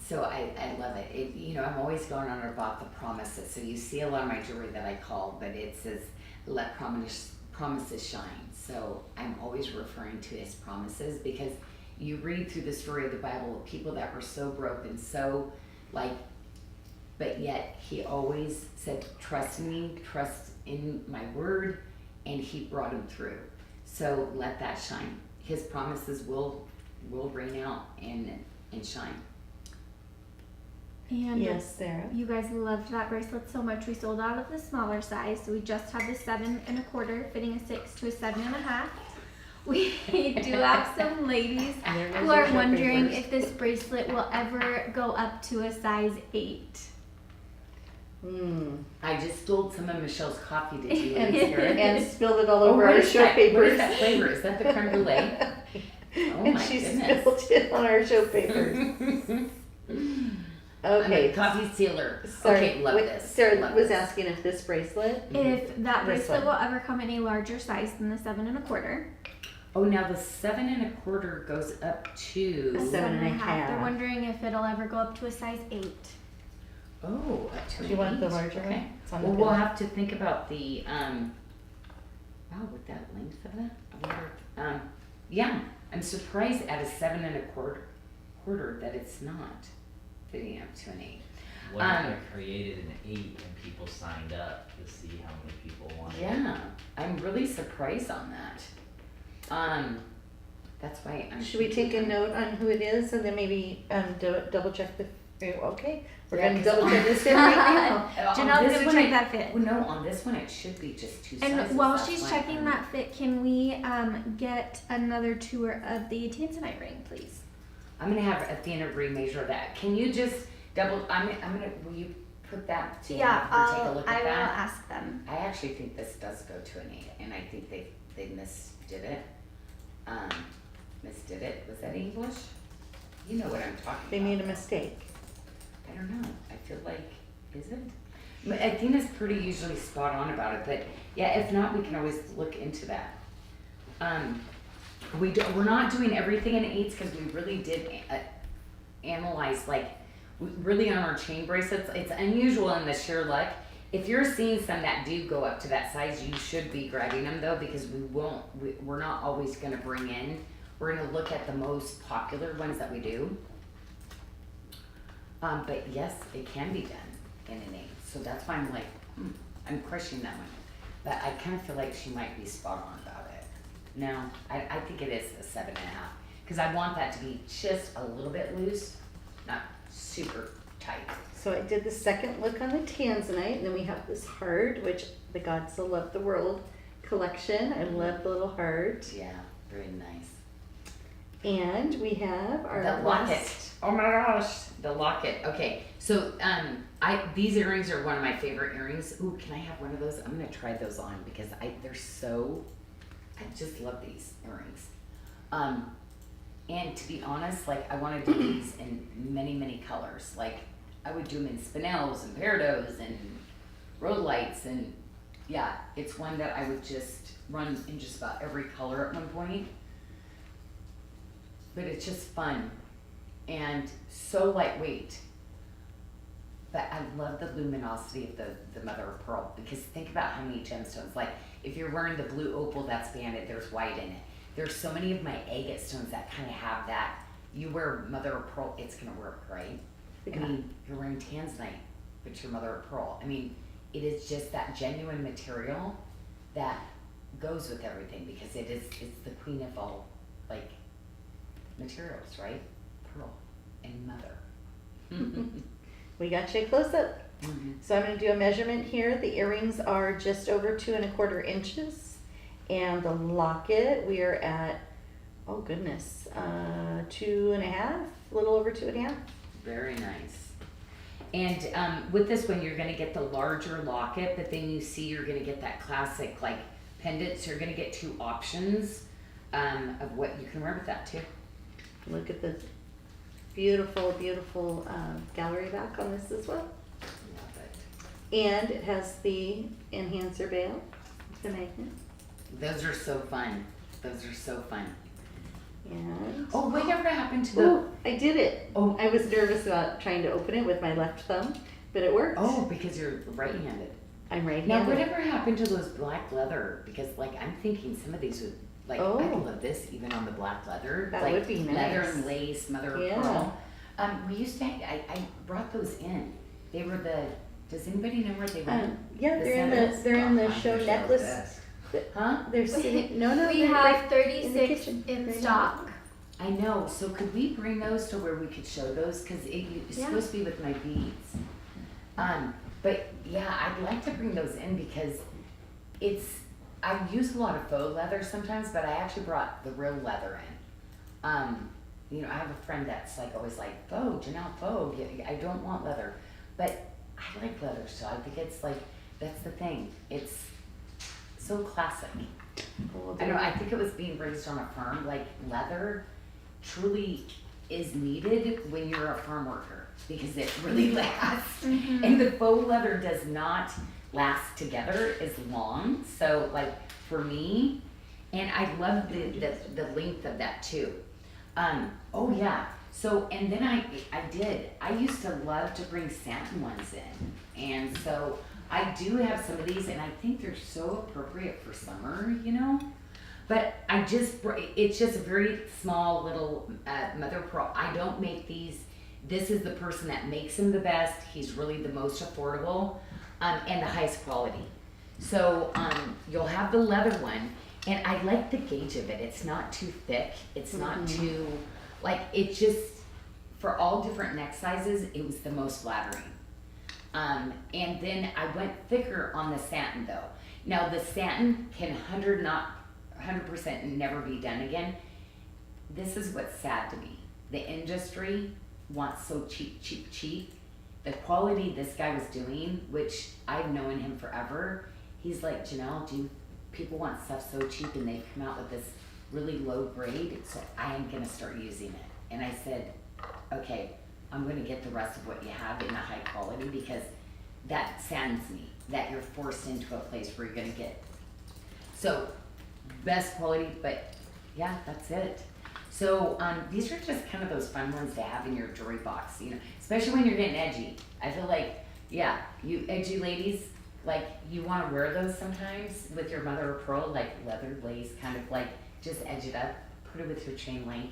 so I love it. I'm always going on about the promises. So you see a lot of my jewelry that I call, but it says let promises shine. So I'm always referring to his promises because you read through the story of the Bible of people that were so broken, so but yet he always said, trust me, trust in my word, and he brought him through. So let that shine. His promises will rain out and shine. And yes, Sarah. You guys loved that bracelet so much. We sold out of the smaller size, so we just have the 7 1/4 fitting a 6 to a 7.5. We do have some ladies who are wondering if this bracelet will ever go up to a size 8. I just stole some of Michelle's coffee. Did you hear it? And spilled it all over our show papers. What is that flavor? Is that the creme brulee? Oh And my she goodness. spilled it on our show papers. Okay. I'm a coffee sealer. Sorry, Okay, love this. Sarah Love was this. asking if this bracelet. If that This bracelet one. will ever come in a larger size than the 7 1/4. Oh, now the 7 1/4 goes up to. A 7.5. They're wondering if it'll ever go up to a size 8. Oh, up to Do you want the 8. larger Okay. one? It's on the Well, we'll bill. have to think about the wow, with that length of that. I wonder. Yeah, I'm surprised at a 7 1/4 that it's not fitting up to an 8. What if I created an 8 and people signed up to see how many people wanted it? Yeah, I'm really surprised on that. That's why I'm. Should we take a note on who it is and then maybe double check the. Okay, we're Yeah, gonna 'cause double check this fit right now. Janelle's gonna check that fit. Well, no, on this one it should be just 2 sizes. And while That's she's why checking I'm- that fit, can we get another tour of the tanzanite ring, please? I'm gonna have Athena remeasure that. Can you just double? Will you put that to Yeah, have her take a look I at will that? ask them. I actually think this does go to an 8, and I think they misdid it. Misdid it. Was that English? You know what I'm talking about. They made a mistake. I don't know. I feel like, is it? Athena's pretty usually spot on about it, but yeah, if not, we can always look into that. We're not doing everything in 8s because we really did analyze, like, really on our chain bracelets. It's unusual in the sheer luck. If you're seeing some that do go up to that size, you should be grabbing them though, because we're not always going to bring in. We're going to look at the most popular ones that we do. But yes, it can be done in an 8. So that's why I'm like, I'm questioning that one. But I kind of feel like she might be spot on about it. No, I think it is a 7.5. Because I want that to be just a little bit loose, not super tight. So I did the second look on the tanzanite, and then we have this heart, which the gods so love the world collection. I love the little heart. Yeah, very nice. And we have our The locket. last- Oh my gosh, the locket. Okay, so these earrings are one of my favorite earrings. Ooh, can I have one of those? I'm gonna try those on because I just love these earrings. And to be honest, like I want to do these in many, many colors. Like I would do them in spinels and peridot and rhodolites, and yeah, it's one that I would just run in just about every color at one point. But it's just fun and so lightweight. But I love the luminosity of the mother of pearl, because think about how many gemstones. Like if you're wearing the blue opal that's banded, there's white in it. There's so many of my agate stones that kind of have that. You wear mother of pearl, it's gonna work, right? I mean, you're wearing tanzanite, but you're mother of pearl. I mean, it is just that genuine material that goes with everything, because it's the queen of all, like, materials, right? Pearl and mother. We got you a close up. Mm-hmm. So I'm going to do a measurement here. The earrings are just over 2 1/4 inches. And the locket, we are at, oh goodness, 2.5, a little over 2.5. Very nice. And with this one, you're going to get the larger locket, but then you see you're going to get that classic like pendant. So you're going to get 2 options of what you can wear with that too. Look at the beautiful, beautiful gallery back on this as well. Love it. And it has the enhancer bail, the magnet. Those are so fun. Those are so fun. And Oh, whatever happened to the? oh, I did it. Oh. I was nervous about trying to open it with my left thumb, but it worked. Oh, because you're right-handed. I'm right-handed. Now, whatever happened to those black leather? Because, like, I'm thinking some of these would, like, Oh. I love this even on the black leather. That like, would be leather nice. and lace, mother of Yeah. pearl. We used to. I brought those in. They were the. Does anybody know where they went? Yeah, The they're in the On show the necklace. desk. Huh? They're sitting. No, We they're have right in the 36 kitchen. in Right now. stock. I know. So could we bring those to where we could show those? Because it's Yeah. supposed to be with my beads. But yeah, I'd like to bring those in because I use a lot of faux leather sometimes, but I actually brought the real leather in. You know, I have a friend that's like always like, faux, Janyl, faux. I don't want leather, but I like leather, so I think it's like that's the thing. It's so classic. Well, I know. I think it was being raised on a farm. Like leather, truly is needed when you're a farm worker because it really lasts. Mhm. And the faux leather does not last together as long. So like for me, and I love the length of that too. Oh yeah. So and then I used to love to bring satin ones in, and so I do have some of these, and I think they're so appropriate for summer, you know. But it's just a very small little mother of pearl. I don't make these. This is the person that makes them the best. He's really the most affordable and the highest quality. So you'll have the leather one, and I like the gauge of it. It's not too thick. It's not too, like, it just, for all different neck sizes, it was the most flattering. And then I went thicker on the satin though. Now the satin can 100% never be done again. This is what's sad to me. The industry wants so cheap, cheap, cheap, the quality this guy was doing, which I've known him forever, he's like, Janyl, people want stuff so cheap and they've come out with this really low grade, so I am gonna start using it. And I said, okay, I'm gonna get the rest of what you have in a high quality because that saddens me that you're forced into a place where you're gonna get, so best quality, but yeah, that's it. So these are just kind of those fun ones to have in your jewelry box, you know, especially when you're getting edgy. I feel like, yeah, you edgy ladies, like you want to wear those sometimes with your mother of pearl, like leather lace, kind of like just edge it up, put it with your chain link.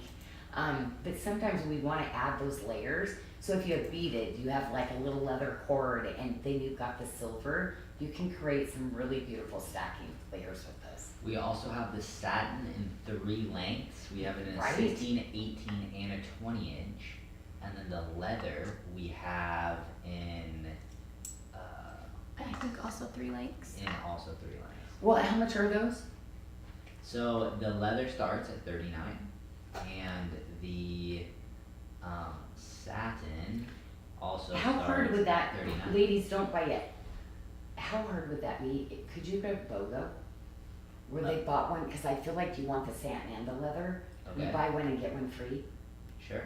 But sometimes we want to add those layers. So if you have beaded, you have like a little leather cord, and then you've got the silver, you can create some really beautiful stacking layers with those. We also have the satin in 3 lengths. We have it in a Right. 16, 18, and a 20 inch. And then the leather we have in I think also 3 lengths. also 3 lengths. Well, how much are those? So the leather starts at $39, and the satin also How starts hard would that, at $39. ladies, don't buy it. How hard would that be? Could you go to BOGO? Where they bought one, because I feel like you want the satin and the leather. You Okay. buy one and get one free. Sure.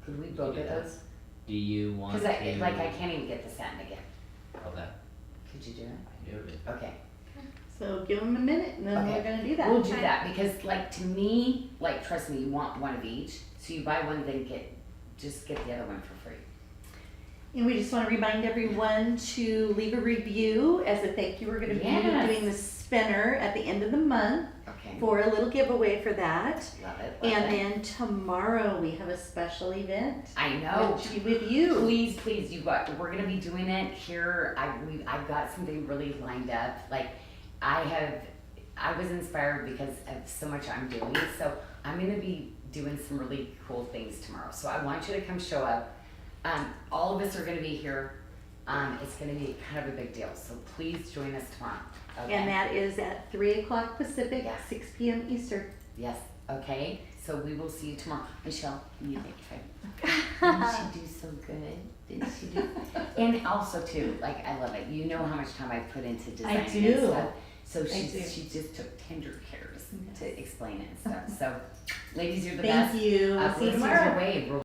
Could we can BOGO do that. those? Do you want Because to? I can't even get the satin again. Okay. Could you do it? I can do it. Okay. So give them a minute and then Okay. we're gonna do that. We'll do Okay. that, because like to me, like trust me, you want one of each. So you buy one, then just get the other one for free. And we just want to remind everyone to leave a review as a thank you. We're going to Yes. be doing the spinner at the end of the month Okay. for a little giveaway for that. Love it. And Love it. then tomorrow we have a special event I know. with you. Please, we're gonna be doing it here. I've got something really lined up. Like I was inspired because of so much I'm doing. So I'm gonna be doing some really cool things tomorrow. So I want you to come show up. All of us are gonna be here. It's gonna be kind of a big deal. So please join us tomorrow. Okay? And that is at 3 o'clock Pacific, Yeah. 6 p.m. Eastern. Yes. Okay. So we will see you tomorrow. Michelle, you take time. Didn't she do so good? Didn't she do? And also too, like I love it. You know how much time I put into designing and do. stuff. So I do. she just took tender cares to explain it and stuff. So, ladies, you're the Thank best. you. See you Blessings tomorrow. your way.